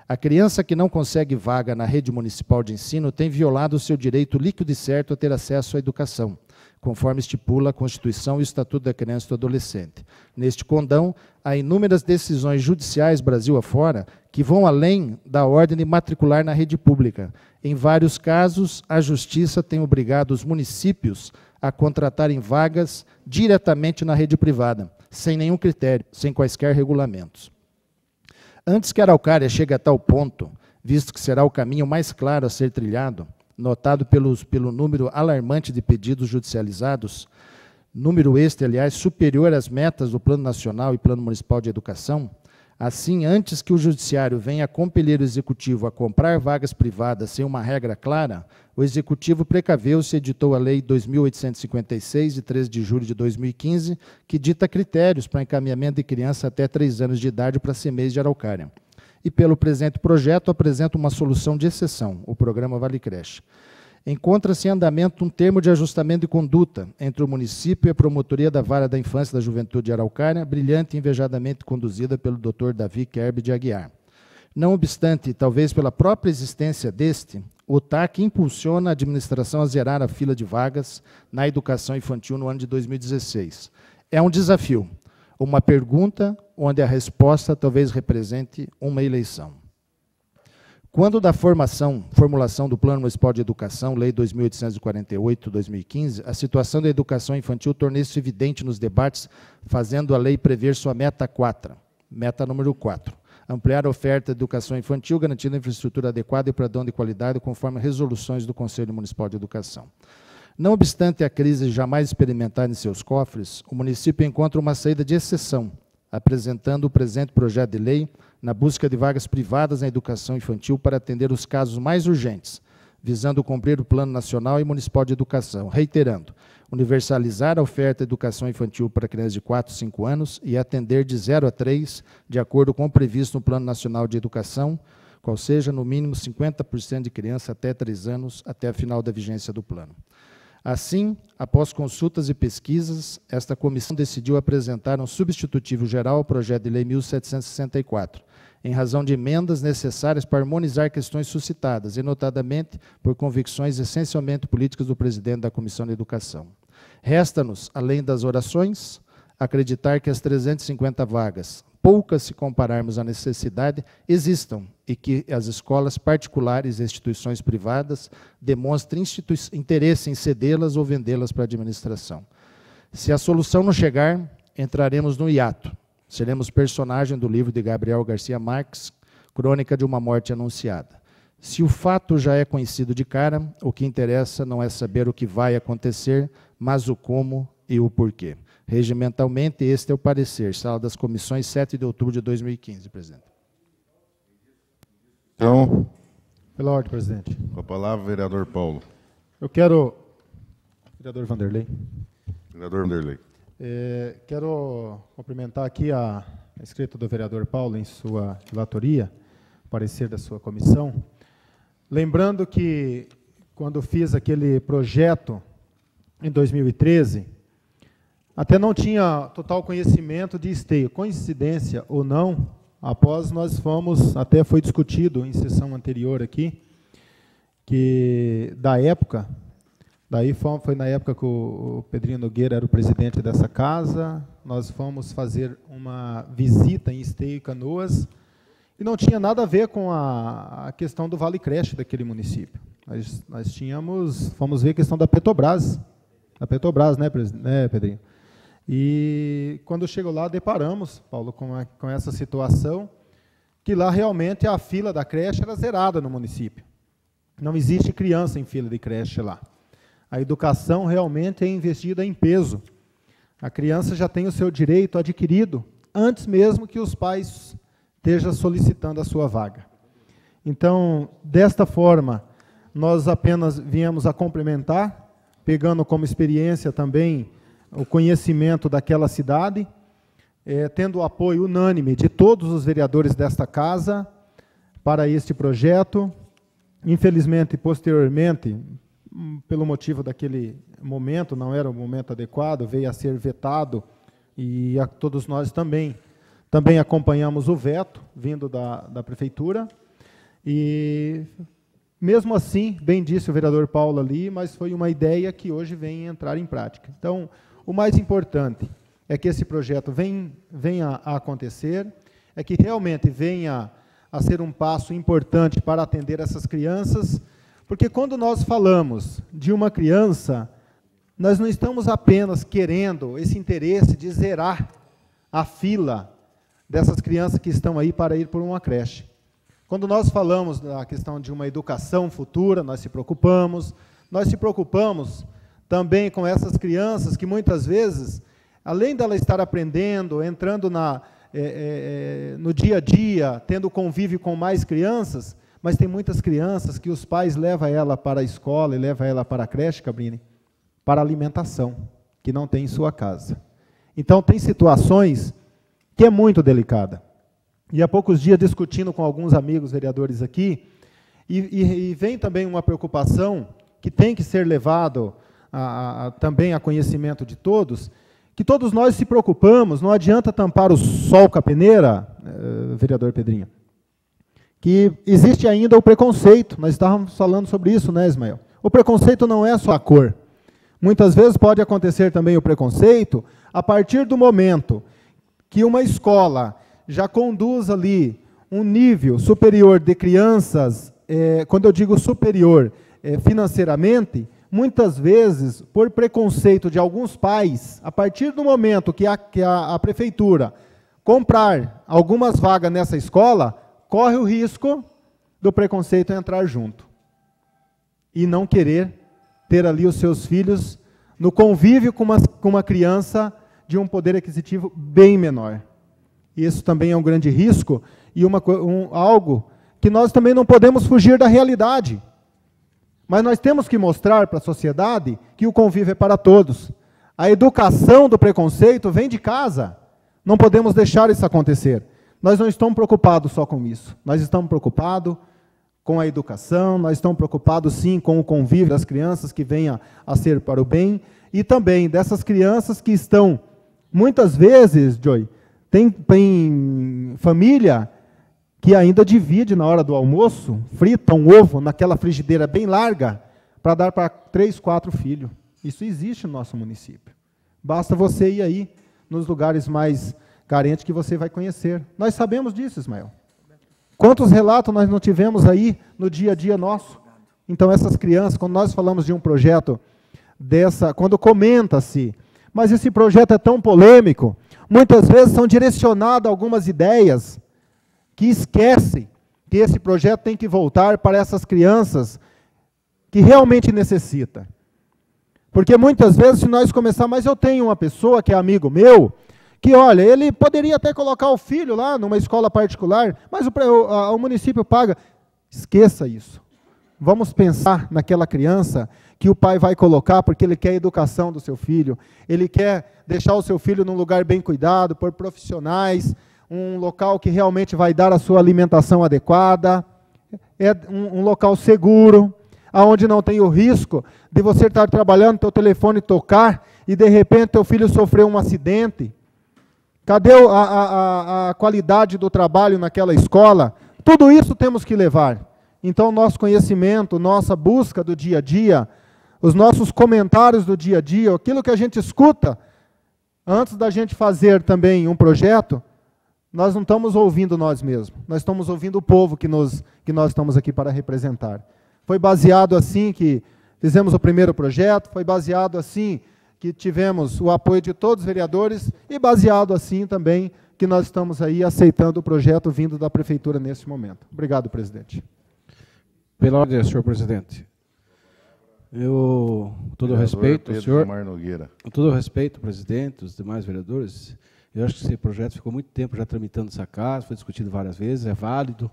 A criança que não consegue vaga na rede municipal de ensino tem violado o seu direito líquido e certo a ter acesso à educação, conforme estipula a Constituição e o Estatuto da Criança e do Adolescente. Neste condão, há inúmeras decisões judiciais Brasil afora que vão além da ordem de matricular na rede pública. Em vários casos, a Justiça tem obrigado os municípios a contratarem vagas diretamente na rede privada, sem nenhum critério, sem quaisquer regulamentos. Antes que Araucária chegue a tal ponto, visto que será o caminho mais claro a ser trilhado, notado pelo número alarmante de pedidos judicializados, número este, aliás, superior às metas do Plano Nacional e Plano Municipal de Educação, assim, antes que o Judiciário venha a compelir o Executivo a comprar vagas privadas sem uma regra clara, o Executivo precaveu-se e editou a Lei 2.856, de 13 de julho de 2015, que dita critérios para encaminhamento de criança até 3 anos de idade para CMEIs de Araucária. E, pelo presente projeto, apresenta uma solução de exceção, o programa Vale Creche. Encontra-se em andamento um termo de ajustamento de conduta entre o município e a Promotoria da Vara da Infância e da Juventude de Araucária, brilhante e invejadamente conduzida pelo Dr. Davi Kerb de Aguiar. Não obstante, talvez pela própria existência deste, o TAC impulsiona a administração a zerar a fila de vagas na educação infantil no ano de 2016. É um desafio, uma pergunta onde a resposta talvez represente uma eleição. Quando da formulação do Plano Municipal de Educação, Lei 2.848/2015, a situação da educação infantil tornou-se evidente nos debates, fazendo a lei prever sua meta 4, meta número 4, ampliar a oferta de educação infantil, garantindo a infraestrutura adequada e padrão de qualidade, conforme resoluções do Conselho Municipal de Educação. Não obstante a crise jamais experimentada em seus cofres, o município encontra uma saída de exceção, apresentando o presente projeto de lei na busca de vagas privadas na educação infantil para atender os casos mais urgentes, visando cumprir o Plano Nacional e Municipal de Educação, reiterando, universalizar a oferta de educação infantil para crianças de 4 a 5 anos e atender de 0 a 3, de acordo com o previsto no Plano Nacional de Educação, qual seja, no mínimo, 50% de crianças até 3 anos, até a final da vigência do plano. Assim, após consultas e pesquisas, esta comissão decidiu apresentar um substitutivo geral ao projeto de lei 1764, em razão de emendas necessárias para harmonizar questões suscitadas, e notadamente por convicções essencialmente políticas do presidente da Comissão de Educação. Resta-nos, além das orações, acreditar que as 350 vagas, poucas se compararmos à necessidade, existam e que as escolas particulares e instituições privadas demonstrem interesse em cedê-las ou vendê-las para a administração. Se a solução não chegar, entraremos no hiato. Seremos personagem do livro de Gabriel Garcia Marques, Crônica de uma Morte Anunciada. Se o fato já é conhecido de cara, o que interessa não é saber o que vai acontecer, mas o como e o porquê. Regimentalmente, este é o parecer. Sala das Comissões, 7 de outubro de 2015, presidente. Então, Pela ordem, presidente. com a palavra, vereador Paulo. Eu quero... Vereador Vanderlei. Vereador Vanderlei. Quero cumprimentar aqui a escrita do vereador Paulo em sua relatoria, parecer da sua comissão. Lembrando que, quando fiz aquele projeto em 2013, até não tinha total conhecimento de esteio. Coincidência ou não, após nós fomos, até foi discutido em sessão anterior aqui, que da época, daí foi na época que o Pedrinho Nogueira era o presidente dessa casa, nós fomos fazer uma visita em Esteio e Canoas, e não tinha nada a ver com a questão do Vale Creche daquele município. Nós fomos ver a questão da Petrobras, né, Pedrinho? E quando chegou lá, deparamos, Paulo, com essa situação, que lá realmente a fila da creche era zerada no município. Não existe criança em fila de creche lá. A educação realmente é investida em peso. A criança já tem o seu direito adquirido, antes mesmo que os pais estejam solicitando a sua vaga. Então, desta forma, nós apenas viemos a complementar, pegando como experiência também o conhecimento daquela cidade, tendo o apoio unânime de todos os vereadores desta casa para este projeto. Infelizmente, posteriormente, pelo motivo daquele momento, não era o momento adequado, veio a ser vetado, e todos nós também acompanhamos o veto vindo da Prefeitura, e mesmo assim, bem disse o vereador Paulo ali, mas foi uma ideia que hoje vem entrar em prática. Então, o mais importante é que esse projeto venha a acontecer, é que realmente venha a ser um passo importante para atender essas crianças, porque quando nós falamos de uma criança, nós não estamos apenas querendo esse interesse de zerar a fila dessas crianças que estão aí para ir por uma creche. Quando nós falamos da questão de uma educação futura, nós se preocupamos também com essas crianças que muitas vezes, além dela estar aprendendo, entrando no dia a dia, tendo convívio com mais crianças, mas tem muitas crianças que os pais levam ela para a escola e levam ela para a creche, Cabrini, para alimentação, que não tem em sua casa. Então, tem situações que é muito delicada. E há poucos dias, discutindo com alguns amigos vereadores aqui, e vem também uma preocupação que tem que ser levado também a conhecimento de todos, que todos nós se preocupamos, não adianta tampar o sol com a peneira, vereador Pedrinho, que existe ainda o preconceito. Nós estávamos falando sobre isso, né, Ismael? O preconceito não é só a cor. Muitas vezes pode acontecer também o preconceito a partir do momento que uma escola já conduz ali um nível superior de crianças, quando eu digo superior financeiramente, muitas vezes, por preconceito de alguns pais, a partir do momento que a prefeitura comprar algumas vagas nessa escola, corre o risco do preconceito entrar junto. E não querer ter ali os seus filhos no convívio com uma criança de um poder aquisitivo bem menor. Isso também é um grande risco e algo que nós também não podemos fugir da realidade. Mas nós temos que mostrar para a sociedade que o convívio é para todos. A educação do preconceito vem de casa. Não podemos deixar isso acontecer. Nós não estamos preocupados só com isso. Nós estamos preocupados com a educação, nós estamos preocupados, sim, com o convívio das crianças que venha a ser para o bem, e também dessas crianças que estão, muitas vezes, Joy, tem família que ainda divide na hora do almoço, frita um ovo naquela frigideira bem larga, para dar para 3, 4 filhos. Isso existe no nosso município. Basta você ir aí, nos lugares mais carentes que você vai conhecer. Nós sabemos disso, Ismael. Quantos relatos nós não tivemos aí no dia a dia nosso? Então, essas crianças, quando nós falamos de um projeto dessa, quando comenta-se, mas esse projeto é tão polêmico, muitas vezes são direcionadas algumas ideias que esquecem que esse projeto tem que voltar para essas crianças que realmente necessitam. Porque muitas vezes, se nós começarmos, mas eu tenho uma pessoa que é amigo meu, que, olha, ele poderia até colocar o filho lá numa escola particular, mas o município paga. Esqueça isso. Vamos pensar naquela criança que o pai vai colocar porque ele quer a educação do seu filho, ele quer deixar o seu filho num lugar bem cuidado, por profissionais, um local que realmente vai dar a sua alimentação adequada, é um local seguro, onde não tem o risco de você estar trabalhando, teu telefone tocar e de repente teu filho sofreu um acidente. Cadê a qualidade do trabalho naquela escola? Tudo isso temos que levar. Então, nosso conhecimento, nossa busca do dia a dia, os nossos comentários do dia a dia, aquilo que a gente escuta, antes da gente fazer também um projeto, nós não estamos ouvindo nós mesmos, nós estamos ouvindo o povo que nós estamos aqui para representar. Foi baseado assim que fizemos o primeiro projeto, foi baseado assim que tivemos o apoio de todos os vereadores e baseado assim também que nós estamos aí aceitando o projeto vindo da Prefeitura nesse momento. Obrigado, presidente. Pela ordem, senhor presidente. Todo respeito, senhor. Todo respeito, presidente, os demais vereadores. Eu acho que esse projeto ficou muito tempo já tramitando essa casa, foi discutido várias vezes, é válido.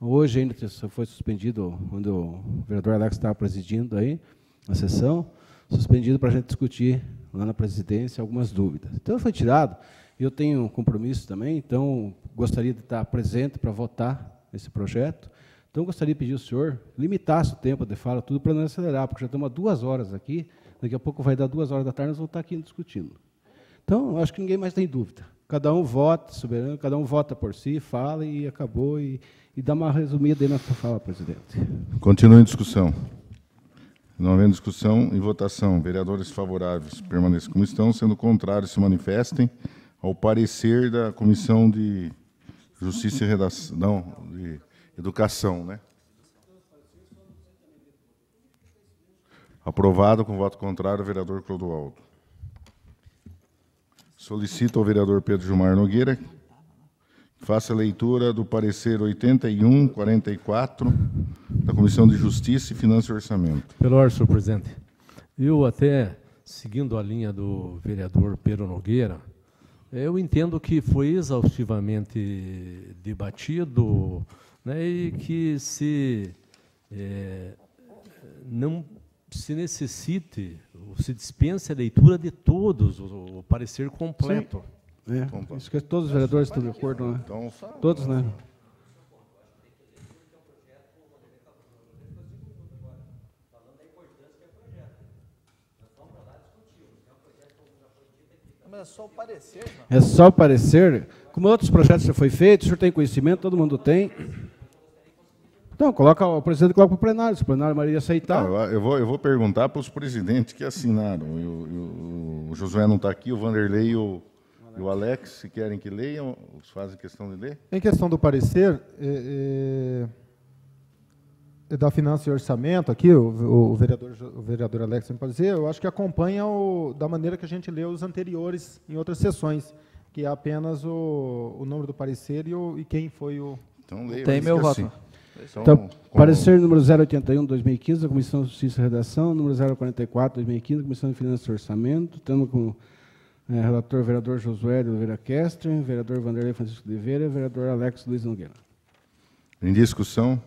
Hoje ainda foi suspendido, quando o vereador Alex estava presidindo aí a sessão, suspendido para a gente discutir lá na presidência algumas dúvidas. Então, foi tirado. Eu tenho um compromisso também, então, gostaria de estar presente para votar esse projeto. Então, gostaria de pedir ao senhor limitasse o tempo de fala, tudo para não acelerar, porque já estamos há 2 horas aqui, daqui a pouco vai dar 2 horas da tarde, nós vamos estar aqui discutindo. Então, acho que ninguém mais tem dúvida. Cada um vota, soberano, cada um vota por si, fala e acabou, e dá uma resumida aí na sua fala, presidente. Continua em discussão. Não havendo discussão, em votação, vereadores favoráveis permaneçam como estão, sendo contrários se manifestem ao parecer da Comissão de Justiça e Redação, não, de Educação, né? Aprovado com voto contrário, o vereador Clodoaldo. Solicito ao vereador Pedro Gilmar Nogueira que faça a leitura do parecer 8144 da Comissão de Justiça e Finanças e Orçamento. Pela ordem, senhor presidente. Eu até, seguindo a linha do vereador Pedro Nogueira, eu entendo que foi exaustivamente debatido, né, e que não se necessite, se dispense a leitura de todos, o parecer completo. Sim. Isso que todos os vereadores estão de acordo, né? Então, todos, né? Mas é só o parecer, não? É só o parecer. Como outros projetos já foi feito, o senhor tem conhecimento, todo mundo tem. Então, o presidente coloca para o plenário, se o plenário Maria aceitar. Não, eu vou perguntar para os presidentes que assinaram. O Josué não está aqui, o Vanderlei e o Alex, se querem que leiam, fazem questão de ler. Em questão do parecer, da Finanças e Orçamento, aqui, o vereador Alex pode dizer, eu acho que acompanha da maneira que a gente leu os anteriores em outras sessões, que é apenas o número do parecer e quem foi o... Então, leia. Tem meu voto. Assim. Então, parecer número 081/2015, da Comissão de Justiça e Redação, número 044/2015, da Comissão de Finanças e Orçamento, tendo como relator o vereador Josué de Oliveira Kestre, vereador Vanderlei Francisco de Oliveira e vereador Alex Luiz Nogueira. Em discussão,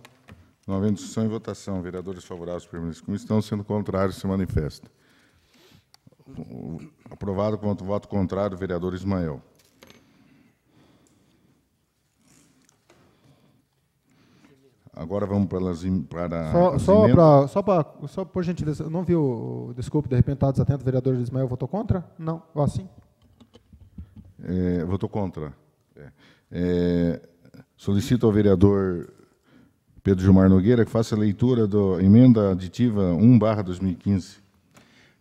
não havendo discussão, em votação, vereadores favoráveis permaneçam como estão, sendo contrários se manifestam. Aprovado com voto contrário, vereador Ismael. Agora vamos para as só por gentileza, eu não vi desculpe, de repente está desatento, o vereador Ismael votou contra? Não, assim? Votou contra. Solicito ao vereador Pedro Gilmar Nogueira que faça a leitura da emenda aditiva 1/2015.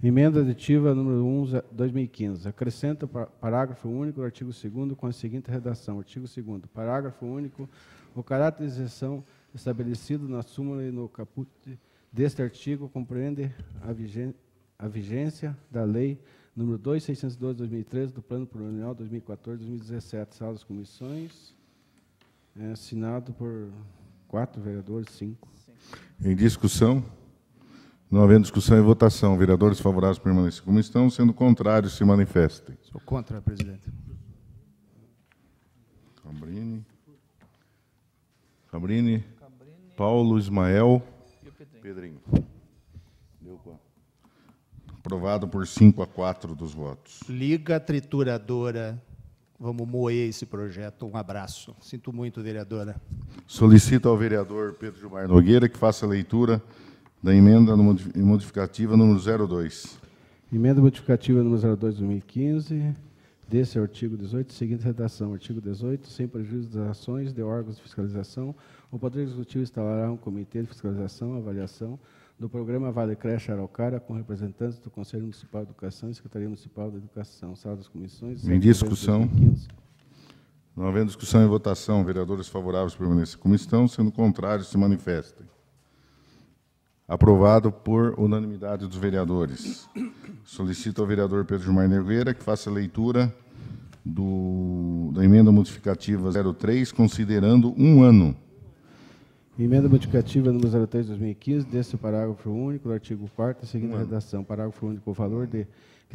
Emenda aditiva número 1/2015. Acrescenta o parágrafo único do artigo 2º com a seguinte redação. Artigo 2º. Parágrafo único. O caráter de isenção estabelecido na súmula e no caput deste artigo compreende a vigência da Lei número 2612/2013 do Plano Plurianual 2014-2017. Sala das comissões. Assinado por 4 vereadores, 5. Em discussão? Não havendo discussão e votação, vereadores favoráveis permaneçam como estão, sendo contrários se manifestem. Sou contra, presidente. Cabrini, Paulo, Ismael, Pedrinho. Aprovado por 5-4 dos votos. Liga a trituradora. Vamos moer esse projeto. Um abraço. Sinto muito, vereadora. Solicito ao vereador Pedro Gilmar Nogueira que faça a leitura da emenda modificativa número 02. Emenda modificativa número 02/2015, desse artigo 18, seguinte redação. Artigo 18, sem prejuízo das ações de órgãos de fiscalização, o Poder Executivo instalará um comitê de fiscalização e avaliação do programa Vale Creche Araucária com representantes do Conselho Municipal de Educação e Secretaria Municipal da Educação. Sala das comissões. Em discussão. Não havendo discussão e votação, vereadores favoráveis permaneçam como estão, sendo contrários se manifestem. Aprovado por unanimidade dos vereadores. Solicito ao vereador Pedro Gilmar Nogueira que faça a leitura da emenda modificativa 03, considerando um ano. Emenda modificativa número 03/2015, desse parágrafo único do artigo 4º, seguinte redação. Parágrafo único, o valor que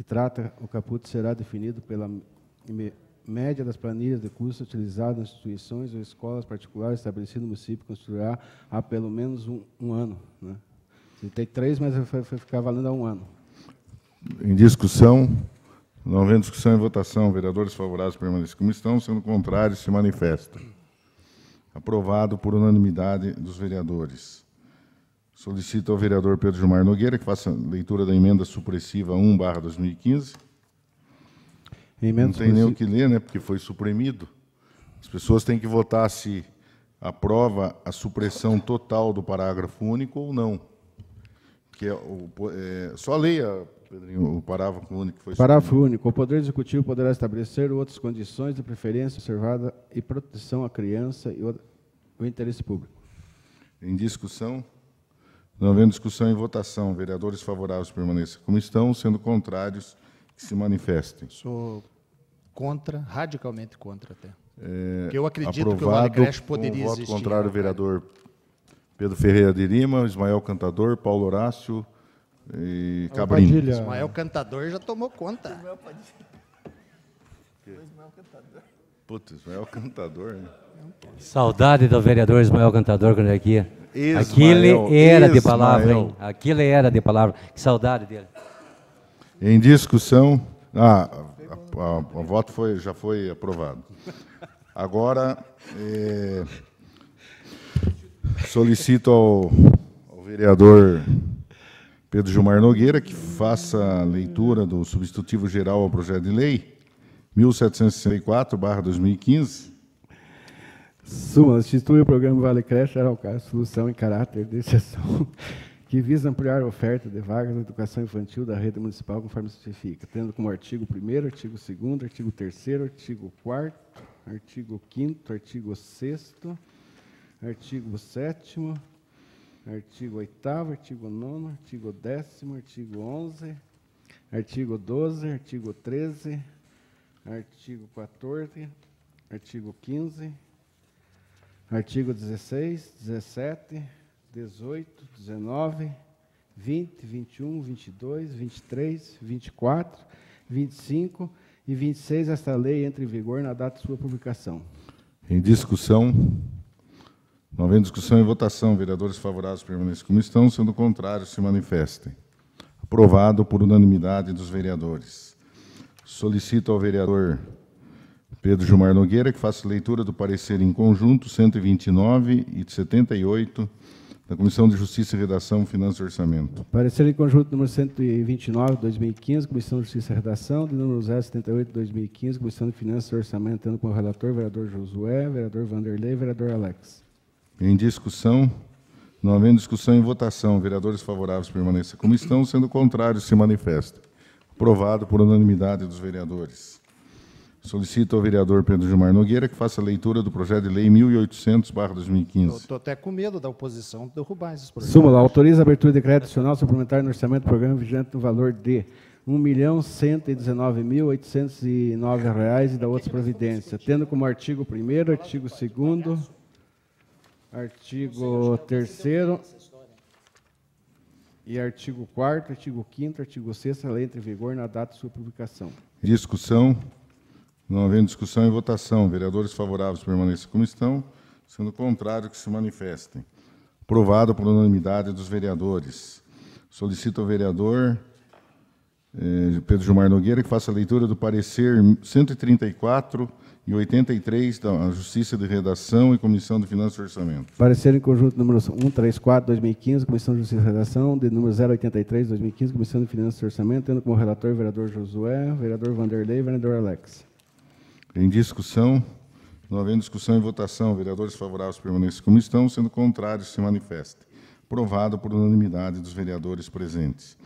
trata o caput será definido pela média das planilhas de custos utilizadas nas instituições ou escolas particulares estabelecidas no município, constituirá há pelo menos um ano. Né? Tem 3, mas vai ficar valendo há um ano. Em discussão, não havendo discussão e votação, vereadores favoráveis permaneçam como estão, sendo contrários se manifestam. Aprovado por unanimidade dos vereadores. Solicito ao vereador Pedro Gilmar Nogueira que faça a leitura da emenda supressiva 1/2015. Não tem nem o que ler, né, porque foi suprimido. As pessoas têm que votar se aprova a supressão total do parágrafo único ou não. Que só leia, Pedrinho, o parágrafo único que foi Parágrafo suprimido. único. O Poder Executivo poderá estabelecer outras condições de preferência observada e proteção à criança e o interesse público. Em discussão? Não havendo discussão e votação, vereadores favoráveis permaneçam como estão, sendo contrários que se manifestem. Sou contra, radicalmente contra até. Porque eu acredito que o Vale Creche poderia existir. Voto contrário, vereador Pedro Ferreira de Lima, Ismael Cantador, Paulo Horácio e Cabrini. Ismael Cantador já tomou conta. Putz, Ismael Cantador, né? Saudade do vereador Ismael Cantador quando aqui. Aquilo era de palavra, hein? Aquilo era de palavra. Que saudade dele. Em discussão, o voto já foi aprovado. Agora, solicito ao vereador Pedro Gilmar Nogueira que faça a leitura do substitutivo geral ao projeto de lei 1764/2015. Súmula, institui o programa Vale Creche Araucária, solução em caráter de exceção, que visa ampliar a oferta de vagas de educação infantil da rede municipal, conforme se especifica, tendo como artigo 1º, artigo 2º, artigo 3º, artigo 4º, artigo 5º, artigo 6º, artigo 7º, artigo 8º, artigo 9º, artigo 10º, artigo 11º, artigo 12º, artigo 13º, artigo 14º, artigo 15º, artigo 16, 17, 18, 19, 20, 21, 22, 23, 24, 25 e 26, esta lei entra em vigor na data de sua publicação. Em discussão, não havendo discussão e votação, vereadores favoráveis permaneçam como estão, sendo contrários se manifestem. Aprovado por unanimidade dos vereadores. Solicito ao vereador Pedro Gilmar Nogueira, que faça leitura do parecer em conjunto 129 e 78 da Comissão de Justiça e Redação, Finanças e Orçamento. Parecer em conjunto número 129, 2015, Comissão de Justiça e Redação, de número 078, 2015, Comissão de Finanças e Orçamento, tendo como relator vereador Josué, vereador Vanderlei, vereador Alex. Em discussão, não havendo discussão em votação, vereadores favoráveis permaneçam como estão, sendo contrários se manifestem. Aprovado por unanimidade dos vereadores. Solicito ao vereador Pedro Gilmar Nogueira que faça a leitura do projeto de lei 1800/2015. Estou até com medo da oposição derrubar esses projetos. Súmula. Autoriza a abertura de crédito adicional suplementar no orçamento do programa vigente no valor de R$ 1.119.809 e da outras providências, tendo como artigo 1º, artigo 2º, artigo 3º e artigo 4º, artigo 5º, artigo 6º, a lei entra em vigor na data de sua publicação. Discussão. Não havendo discussão e votação, vereadores favoráveis permaneçam como estão, sendo contrário que se manifestem. Aprovado por unanimidade dos vereadores. Solicito ao vereador Pedro Gilmar Nogueira que faça a leitura do parecer 134 e 83 da Justiça de Redação e Comissão de Finanças e Orçamento. Parecer em conjunto número 134, 2015, Comissão de Justiça e Redação, de número 083, 2015, Comissão de Finanças e Orçamento, tendo como relator o vereador Josué, vereador Vanderlei e vereador Alex. Em discussão, não havendo discussão e votação, vereadores favoráveis permaneçam como estão, sendo contrários se manifestem. Aprovado por unanimidade dos vereadores presentes.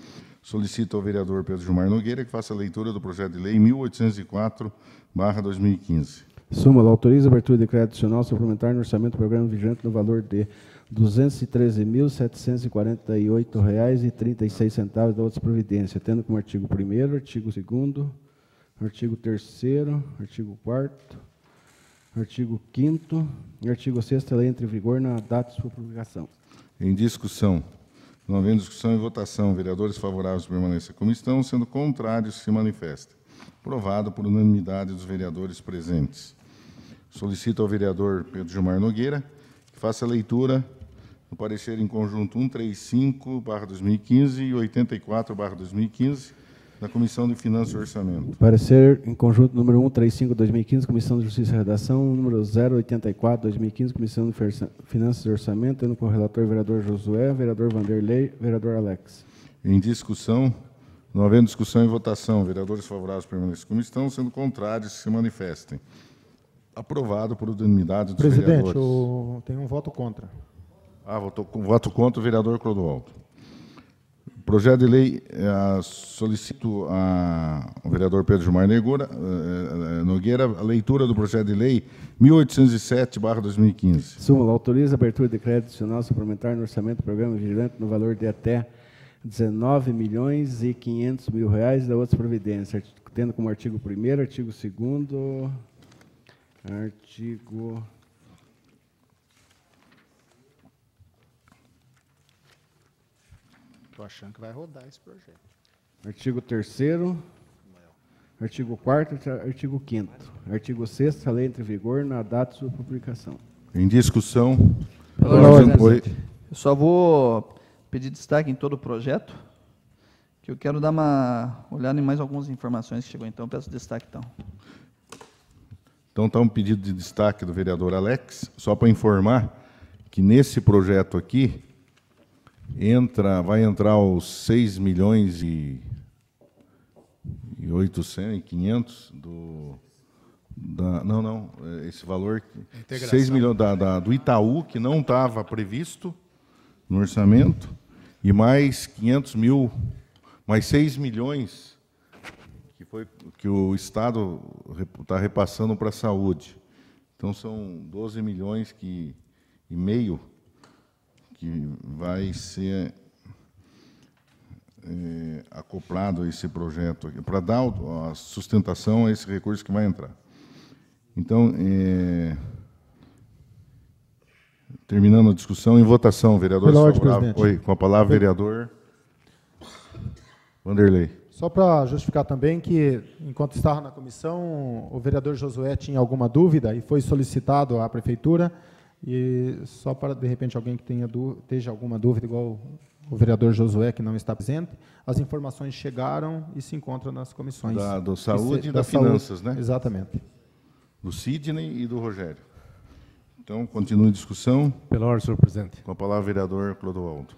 Solicito ao vereador Pedro Gilmar Nogueira que faça a leitura do projeto de lei 1804/2015. Súmula. Autoriza a abertura de crédito adicional suplementar no orçamento do programa vigente no valor de R$ 213.748,36 da outra providência, tendo como artigo 1º, artigo 2º, artigo 3º, artigo 4º, artigo 5º e artigo 6º, a lei entra em vigor na data de sua publicação. Em discussão. Não havendo discussão e votação, vereadores favoráveis permaneçam como estão, sendo contrários se manifestem. Aprovado por unanimidade dos vereadores presentes. Solicito ao vereador Pedro Gilmar Nogueira que faça a leitura do parecer em conjunto 135/2015 e 84/2015 da Comissão de Finanças e Orçamento. Parecer em conjunto número 135/2015, Comissão de Justiça e Redação, número 084/2015, Comissão de Finanças e Orçamento, tendo como relator o vereador Josué, vereador Vanderlei, vereador Alex. Em discussão, não havendo discussão e votação, vereadores favoráveis permaneçam como estão, sendo contrários se manifestem. Aprovado por unanimidade dos vereadores. Presidente, tem um voto contra. Voto contra o vereador Clodoaldo. Projeto de lei, solicito ao vereador Pedro Gilmar Nogueira a leitura do projeto de lei 1807/2015. Súmula. Autoriza a abertura de crédito adicional suplementar no orçamento do programa vigilante no valor de até R$ 19.500.000 da outra providência, tendo como artigo 1º, artigo 2º, artigo... Estou achando que vai rodar esse projeto. Artigo 3º, artigo 4º, artigo 5º. Artigo 6º, a lei entra em vigor na data de sua publicação. Em discussão. Eu só vou pedir destaque em todo o projeto, que eu quero dar uma olhada em mais algumas informações que chegou, então peço destaque, então. Então, está um pedido de destaque do vereador Alex, só para informar que nesse projeto aqui, vai entrar os 6.800.500 esse valor, 6 milhões do Itaú, que não estava previsto no orçamento, e mais 500 mil, mais 6 milhões que o Estado está repassando para a saúde. Então, são 12 milhões e meio que vai ser acoplado a esse projeto aqui, para dar a sustentação a esse recurso que vai entrar. Então, terminando a discussão, em votação, vereador favorável. Oi, com a palavra, vereador Vanderlei. Só para justificar também que, enquanto estava na comissão, o vereador Josué tinha alguma dúvida e foi solicitado à prefeitura. E só para, de repente, alguém que esteja alguma dúvida, igual o vereador Josué, que não está presente, as informações chegaram e se encontram nas comissões. Do Saúde e da Finanças, né? Exatamente. do Sidney e do Rogério. Então, continue a discussão. Pela ordem, senhor presidente. Com a palavra, vereador Clodoaldo.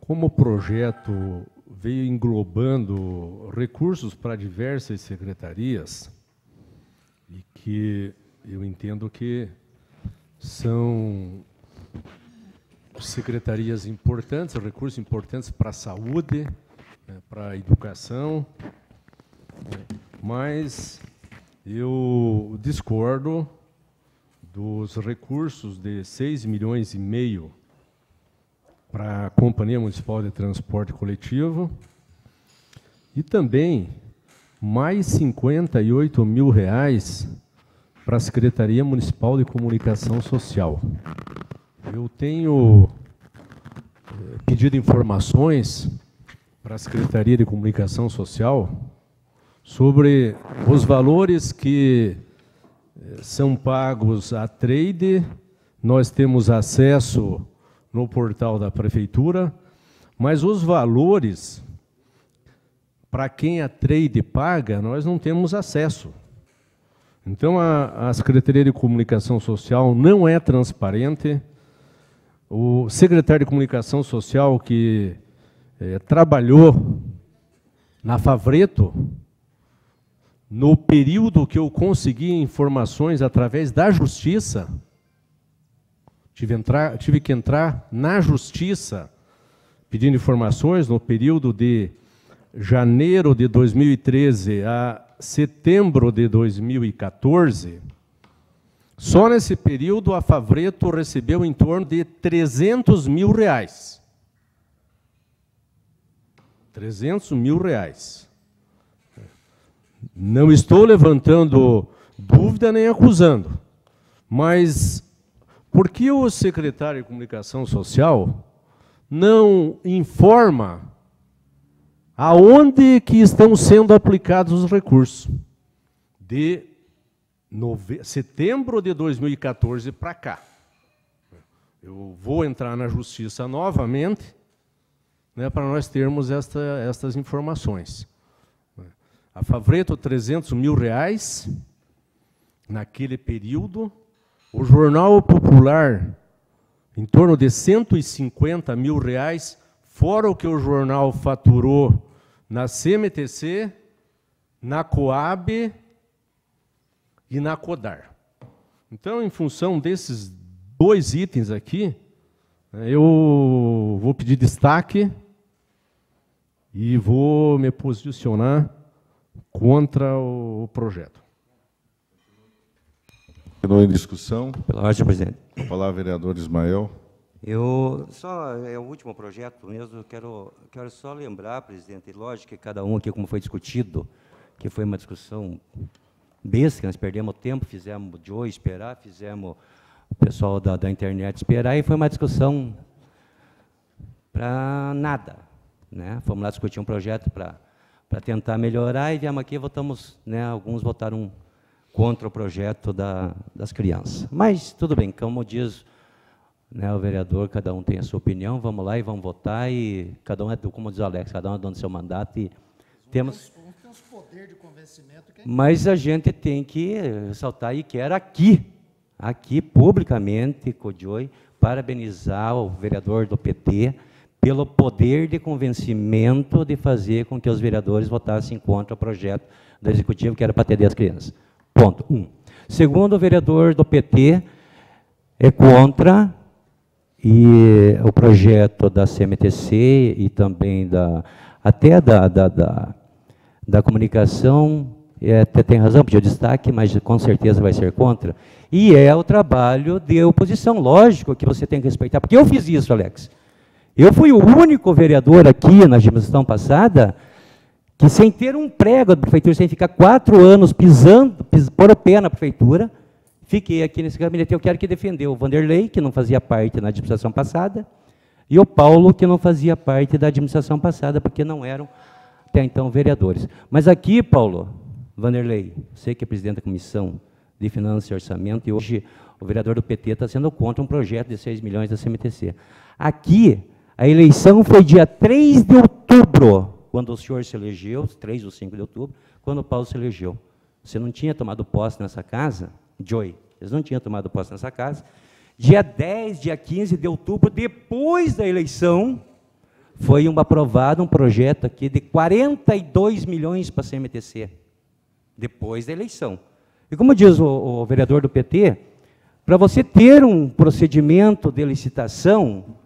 Como o projeto veio englobando recursos para diversas secretarias, e que eu entendo que são secretarias importantes, recursos importantes para a saúde, né, para a educação, mas eu discordo dos recursos de 6,5 milhões para a Companhia Municipal de Transporte Coletivo e também mais R$ 58 mil para a Secretaria Municipal de Comunicação Social. Eu tenho pedido informações para a Secretaria de Comunicação Social sobre os valores que são pagos à trade. Nós temos acesso no portal da Prefeitura, mas os valores para quem a trade paga, nós não temos acesso. Então, a Secretaria de Comunicação Social não é transparente. O secretário de Comunicação Social que trabalhou na Favreto, no período que eu consegui informações através da Justiça, tive que entrar na Justiça pedindo informações no período de janeiro de 2013 a setembro de 2014, só nesse período a Favreto recebeu em torno de R$ 300 mil. 300 mil reais. Não estou levantando dúvida nem acusando, mas por que o secretário de Comunicação Social não informa aonde que estão sendo aplicados os recursos? De setembro de 2014 para cá. Eu vou entrar na Justiça novamente, né, para nós termos estas informações. A Favreto, R$ 300 mil naquele período. O Jornal Popular, em torno de R$ 150 mil, fora o que o jornal faturou na CMTC, na Coab e na Codar. Então, em função desses dois itens aqui, eu vou pedir destaque e vou me posicionar contra o projeto. Continua em discussão. Pela ordem, senhor presidente. A palavra, vereador Ismael. É o último projeto mesmo, quero só lembrar, presidente, lógico que cada um aqui, como foi discutido, que foi uma discussão besta, nós perdemos tempo, fizemos o Joe esperar, fizemos o pessoal da internet esperar, e foi uma discussão para nada, né? Fomos lá discutir um projeto para tentar melhorar, e viemos aqui e votamos, né, alguns votaram contra o projeto das crianças. Mas, tudo bem, como diz, né, o vereador, cada um tem a sua opinião, vamos lá e vamos votar, e cada um como diz o Alex, cada um é dono do seu mandato, e temos poder de convencimento. Mas a gente tem que ressaltar, e quero aqui publicamente, Codioi, parabenizar o vereador do PT pelo poder de convencimento de fazer com que os vereadores votassem contra o projeto do Executivo, que era para atender as crianças. Ponto 1. Segundo, o vereador do PT é contra o projeto da CMTC e também até da comunicação, tem razão, pediu destaque, mas com certeza vai ser contra. E é o trabalho de oposição, lógico que você tem que respeitar, porque eu fiz isso, Alex. Eu fui o único vereador aqui na administração passada que, sem ter um prego da prefeitura, sem ficar 4 anos por o pé na prefeitura, fiquei aqui nesse gabinete. Eu quero que defendeu o Vanderlei, que não fazia parte na administração passada, e o Paulo, que não fazia parte da administração passada, porque não eram, até então, vereadores. Mas aqui, Paulo, Vanderlei, você que é presidente da Comissão de Finanças e Orçamento, e hoje o vereador do PT está sendo contra um projeto de 6 milhões da CMTC. Aqui, a eleição foi dia 3 de outubro, quando o senhor se elegeu, 3 ou 5 de outubro, quando o Paulo se elegeu. Você não tinha tomado posse nessa casa, Joey, eles não tinham tomado posse nessa casa. Dia 10, dia 15 de outubro, depois da eleição, foi aprovado um projeto aqui de 42 milhões para a CMTC, depois da eleição. E como diz o vereador do PT, para você ter um procedimento de licitação,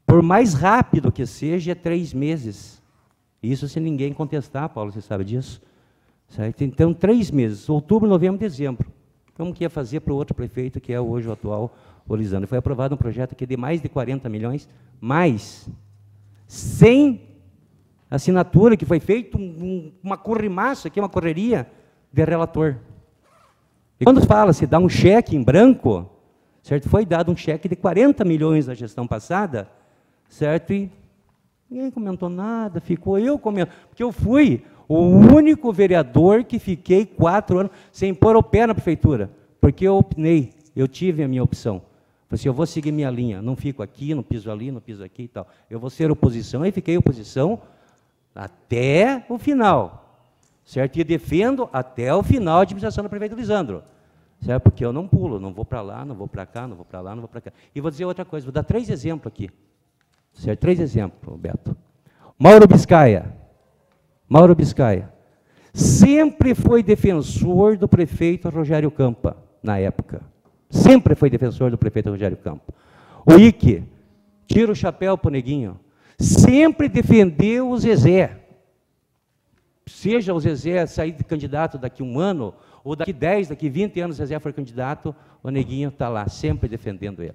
por mais rápido que seja, é 3 meses. Isso sem ninguém contestar, Paulo, você sabe disso? Certo? Então, 3 meses, outubro, novembro, dezembro. Como que ia fazer para o outro prefeito, que é hoje o atual, o Lisandro? Foi aprovado um projeto aqui de mais de 40 milhões, mais, sem assinatura, que foi feito uma corrimaça aqui, uma correria de relator. E quando fala, se dá um cheque em branco, certo? Foi dado um cheque de 40 milhões na gestão passada, certo? E ninguém comentou nada, ficou eu comentando, porque eu fui o único vereador que fiquei 4 anos sem pôr o pé na prefeitura, porque eu opinei, eu tive a minha opção. Falei assim, eu vou seguir minha linha, não fico aqui, não piso ali, não piso aqui e tal. Eu vou ser oposição, e fiquei oposição até o final. Certo? E defendo até o final a administração do prefeito Lisandro. Certo? Porque eu não pulo, não vou para lá, não vou para cá, não vou para lá, não vou para cá. E vou dizer outra coisa, vou dar 3 exemplos aqui. Certo? 3 exemplos, Beto. Mauro Biscaia. Mauro Biscaia. Sempre foi defensor do prefeito Rogério Campa, na época. Sempre foi defensor do prefeito Rogério Campa. O Ike, tira o chapéu para o Neguinho. Sempre defendeu o Zezé. Seja o Zezé sair de candidato daqui 1 ano, ou daqui 10, daqui 20 anos o Zezé for candidato, o Neguinho está lá, sempre defendendo ele.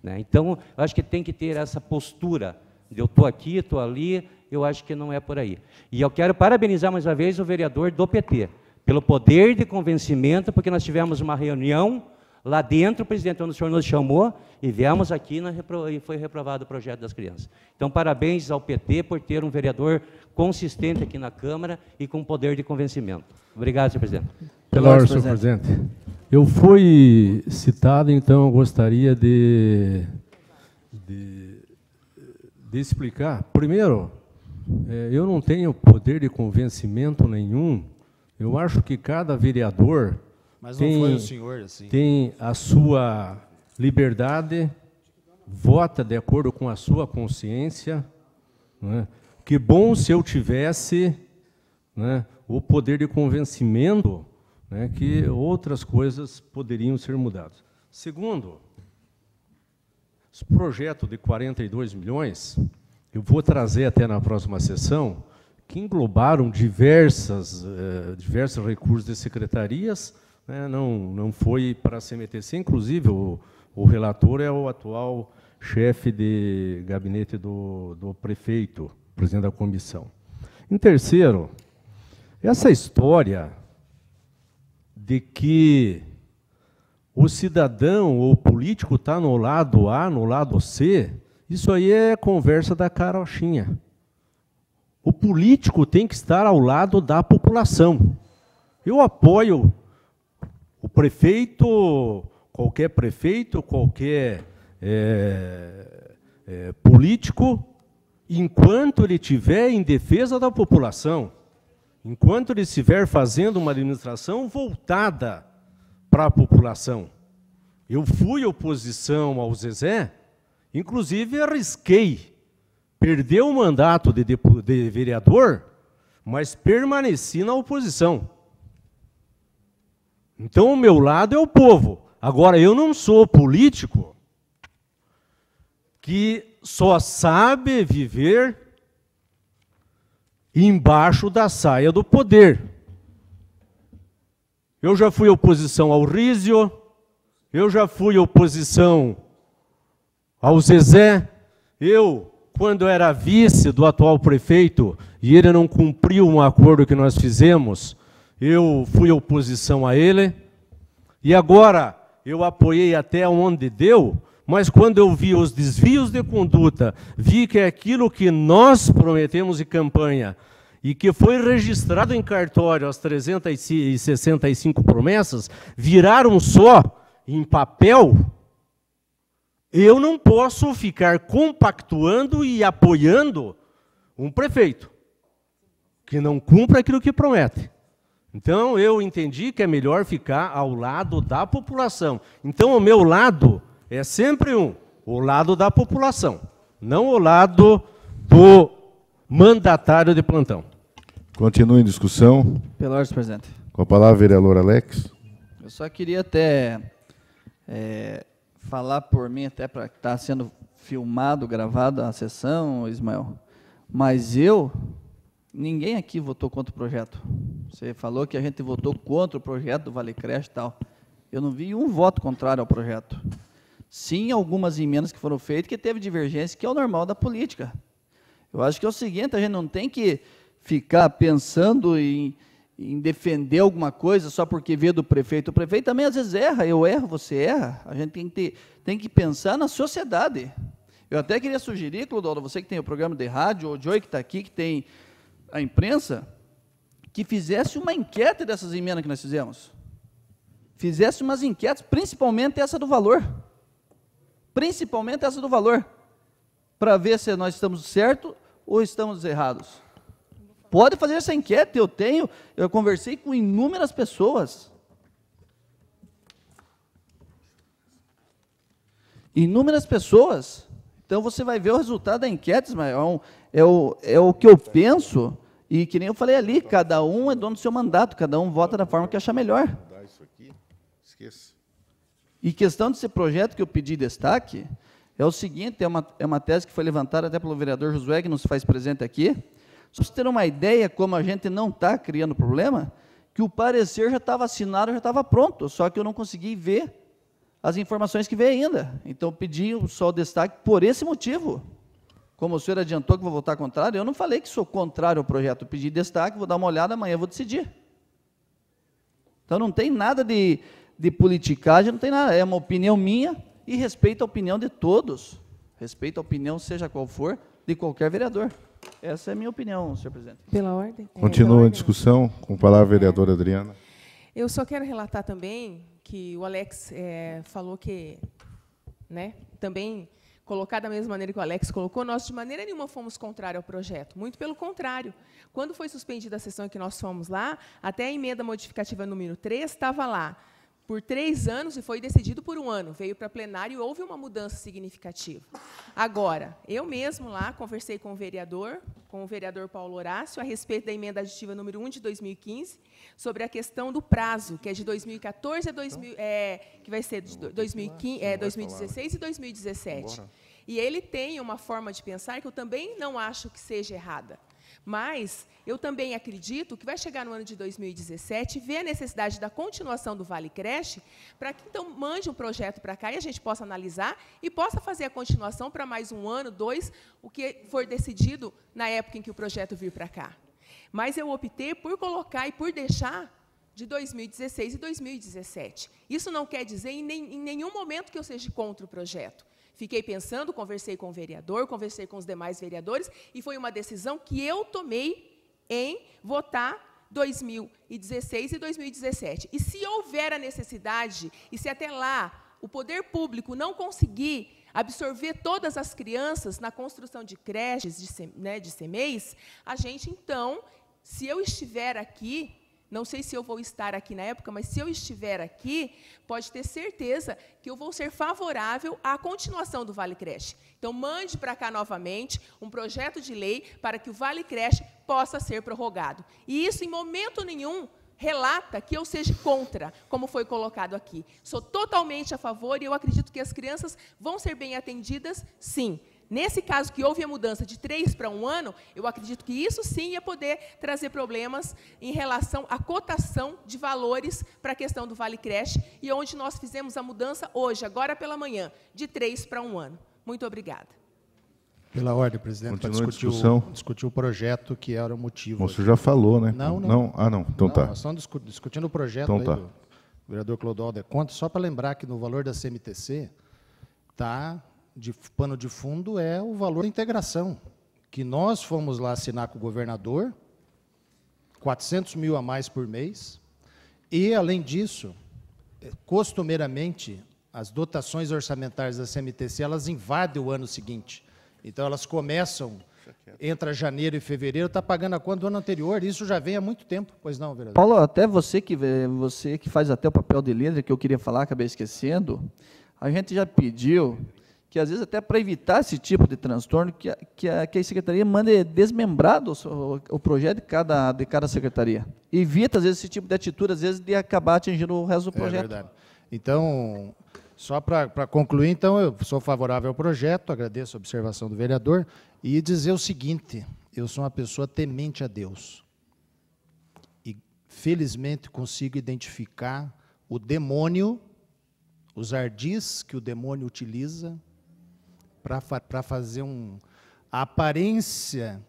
Né? Então, eu acho que tem que ter essa postura, de eu estou aqui, estou ali, eu acho que não é por aí. E eu quero parabenizar mais uma vez o vereador do PT, pelo poder de convencimento, porque nós tivemos uma reunião lá dentro, o presidente, onde o senhor nos chamou, e viemos aqui e foi reprovado o projeto das crianças. Então, parabéns ao PT por ter um vereador consistente aqui na Câmara e com poder de convencimento. Obrigado, senhor presidente. Pela ordem, senhor presidente. Eu fui citado, então eu gostaria de explicar. Primeiro, eu não tenho poder de convencimento nenhum. Eu acho que cada vereador mas não foi o senhor assim. Tem a sua liberdade, vota de acordo com a sua consciência. Né? Que bom se eu tivesse, né, o poder de convencimento, né, que outras coisas poderiam ser mudadas. Segundo, esse projeto de 42 milhões, eu vou trazer até na próxima sessão, que englobaram diversos recursos de secretarias. Não foi para a CMTC, inclusive o relator é o atual chefe de gabinete do prefeito, presidente da comissão. Em terceiro, essa história de que o cidadão ou o político está no lado A, no lado C, isso aí é conversa da carochinha. O político tem que estar ao lado da população. Eu apoio o prefeito, qualquer político, enquanto ele estiver em defesa da população, enquanto ele estiver fazendo uma administração voltada para a população. Eu fui oposição ao Zezé, inclusive arrisquei perder o mandato de vereador, mas permaneci na oposição. Então, o meu lado é o povo. Agora, eu não sou político que só sabe viver embaixo da saia do poder. Eu já fui oposição ao Rísio, eu já fui oposição ao Zezé. Eu, quando era vice do atual prefeito, e ele não cumpriu um acordo que nós fizemos, eu fui oposição a ele, e agora eu apoiei até onde deu, mas quando eu vi os desvios de conduta, vi que aquilo que nós prometemos em campanha, e que foi registrado em cartório as 365 promessas, viraram só em papel, eu não posso ficar compactuando e apoiando um prefeito que não cumpre aquilo que promete. Então, eu entendi que é melhor ficar ao lado da população. Então, o meu lado é sempre o lado da população, não o lado do mandatário de plantão. Continua em discussão. Pela ordem, senhor presidente. Com a palavra, vereador Alex. Eu só queria até falar por mim, até para que está sendo filmado, gravado a sessão, Ismael, mas ninguém aqui votou contra o projeto. Você falou que a gente votou contra o projeto do Vale Creche e tal. Eu não vi um voto contrário ao projeto. Sim, algumas emendas que foram feitas que teve divergência, que é o normal da política. Eu acho que é o seguinte, a gente não tem que ficar pensando em defender alguma coisa só porque vê do prefeito. O prefeito também às vezes erra, eu erro, você erra. A gente tem que pensar na sociedade. Eu até queria sugerir, Clodoaldo, você que tem o programa de rádio, o Joey que está aqui, que tem a imprensa, que fizesse uma enquete dessas emendas que nós fizemos. Fizesse umas enquetes, principalmente essa do valor. Principalmente essa do valor. Para ver se nós estamos certos ou estamos errados. Pode fazer essa enquete, eu conversei com inúmeras pessoas. Inúmeras pessoas. Então, você vai ver o resultado da enquete, Ismael. É o que eu penso, e que nem eu falei ali, cada um é dono do seu mandato, cada um vota da forma que achar melhor. E questão desse projeto que eu pedi destaque, é o seguinte, é uma tese que foi levantada até pelo vereador Josué, que nos faz presente aqui. Só para você ter uma ideia, como a gente não está criando problema, que o parecer já estava assinado, já estava pronto, só que eu não consegui ver as informações que veio ainda. Então, eu pedi só o destaque por esse motivo. Como o senhor adiantou que vou votar contrário, eu não falei que sou contrário ao projeto, eu pedi destaque, vou dar uma olhada, amanhã eu vou decidir. Então, não tem nada de politicagem, não tem nada, é uma opinião minha e respeito a opinião de todos. Respeito a opinião, seja qual for, de qualquer vereador. Essa é a minha opinião, senhor presidente. Pela ordem? Continua a discussão, com a palavra a vereadora Adriana. Eu só quero relatar também que o Alex falou que, também colocar da mesma maneira que o Alex colocou, nós de maneira nenhuma fomos contrários ao projeto, muito pelo contrário. Quando foi suspendida a sessão que nós fomos lá, até a emenda modificativa número 3 estava lá por 3 anos e foi decidido por 1 ano. Veio para plenário e houve uma mudança significativa. Agora, eu mesmo lá conversei com o vereador Paulo Horácio, a respeito da emenda aditiva número 1 de 2015, sobre a questão do prazo, que é de 2014 a que vai ser de 2016 e 2017. E ele tem uma forma de pensar que eu também não acho que seja errada. Mas eu também acredito que vai chegar no ano de 2017 ver a necessidade da continuação do Vale Creche para que, então, mande um projeto para cá e a gente possa analisar e possa fazer a continuação para mais 1 ano, 2, o que for decidido na época em que o projeto vir para cá. Mas eu optei por colocar e por deixar de 2016 e 2017. Isso não quer dizer em nenhum momento que eu seja contra o projeto. Fiquei pensando, conversei com o vereador, conversei com os demais vereadores, e foi uma decisão que eu tomei em votar 2016 e 2017. E se houver a necessidade, e se até lá o poder público não conseguir absorver todas as crianças na construção de creches, de CMEIs, a gente, então, se eu estiver aqui, não sei se eu vou estar aqui na época, mas se eu estiver aqui, pode ter certeza que eu vou ser favorável à continuação do Vale Creche. Então, mande para cá novamente um projeto de lei para que o Vale Creche possa ser prorrogado. E isso, em momento nenhum, relata que eu seja contra, como foi colocado aqui. Sou totalmente a favor e eu acredito que as crianças vão ser bem atendidas, sim. Nesse caso que houve a mudança de 3 para 1 ano, eu acredito que isso sim ia poder trazer problemas em relação à cotação de valores para a questão do Vale Creche, e onde nós fizemos a mudança hoje, agora pela manhã, de 3 para 1 ano. Muito obrigada. Pela ordem, presidente, para discutir o projeto, que era o motivo. Você já falou, né? Não. Ah, não. Então tá. Nós estamos discutindo o projeto então, aí tá. do vereador Clodoaldo é contra, só para lembrar que no valor da CMTC está... de pano de fundo é o valor da integração, que nós fomos lá assinar com o governador, 400 mil a mais por mês, e, além disso, costumeiramente, as dotações orçamentárias da CMTC, elas invadem o ano seguinte. Então, elas começam entra janeiro e fevereiro, está pagando a conta do ano anterior. Isso já vem há muito tempo, pois não, vereador? Paulo, até você que faz até o papel de líder, que eu queria falar, acabei esquecendo, a gente já pediu que, às vezes, até para evitar esse tipo de transtorno, que a Secretaria mande desmembrado o projeto de cada secretaria. Evita, às vezes, esse tipo de atitude, às vezes, de acabar atingindo o resto do projeto. É verdade. Então, só para concluir, então, eu sou favorável ao projeto, agradeço a observação do vereador, e dizer o seguinte: eu sou uma pessoa temente a Deus. E, felizmente, consigo identificar o demônio, os ardis que o demônio utiliza para fazer a aparência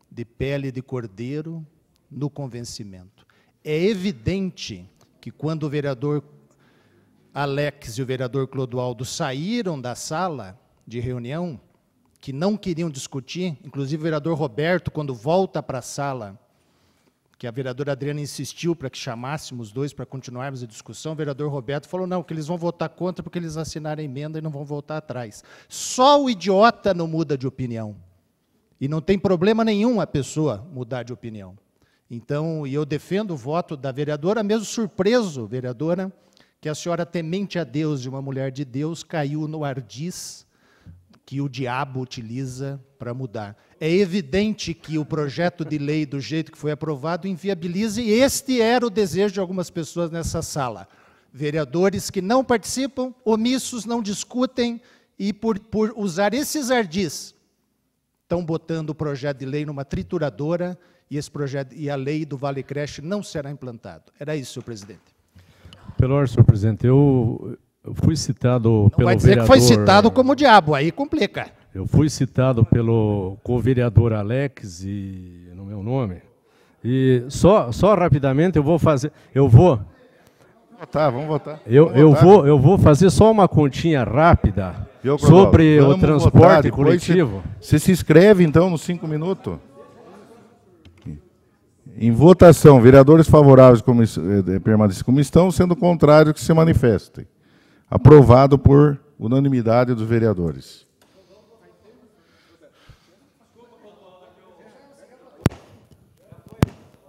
de pele de cordeiro no convencimento. É evidente que, quando o vereador Alex e o vereador Clodoaldo saíram da sala de reunião, que não queriam discutir, inclusive o vereador Roberto, quando volta para a sala, que a vereadora Adriana insistiu para que chamássemos os dois para continuarmos a discussão, o vereador Roberto falou, não, que eles vão votar contra porque eles assinaram a emenda e não vão voltar atrás. Só o idiota não muda de opinião. E não tem problema nenhum a pessoa mudar de opinião. Então, e eu defendo o voto da vereadora, mesmo surpreso, vereadora, que a senhora, temente a Deus, de uma mulher de Deus, caiu no ardis que o diabo utiliza para mudar. É evidente que o projeto de lei, do jeito que foi aprovado, inviabiliza, e este era o desejo de algumas pessoas nessa sala. Vereadores que não participam, omissos, não discutem, e por usar esses ardis, estão botando o projeto de lei numa trituradora, e esse projeto e a lei do Vale Creche não será implantado. Era isso, senhor presidente. Pelo ordem, senhor presidente, eu fui citado não pelo vai dizer vereador... que foi citado como diabo, aí complica. Eu fui citado pelo co-vereador Alex, e no meu nome, e só rapidamente eu vou fazer... Vamos votar. Eu vou fazer só uma continha rápida sobre o transporte coletivo. Você se inscreve, então, nos 5 minutos. Em votação, vereadores favoráveis permanecem como estão, sendo contrários que se manifestem. Aprovado por unanimidade dos vereadores.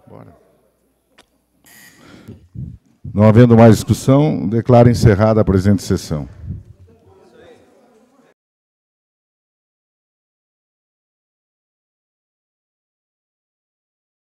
Bora. Não havendo mais discussão, declaro encerrada a presente sessão.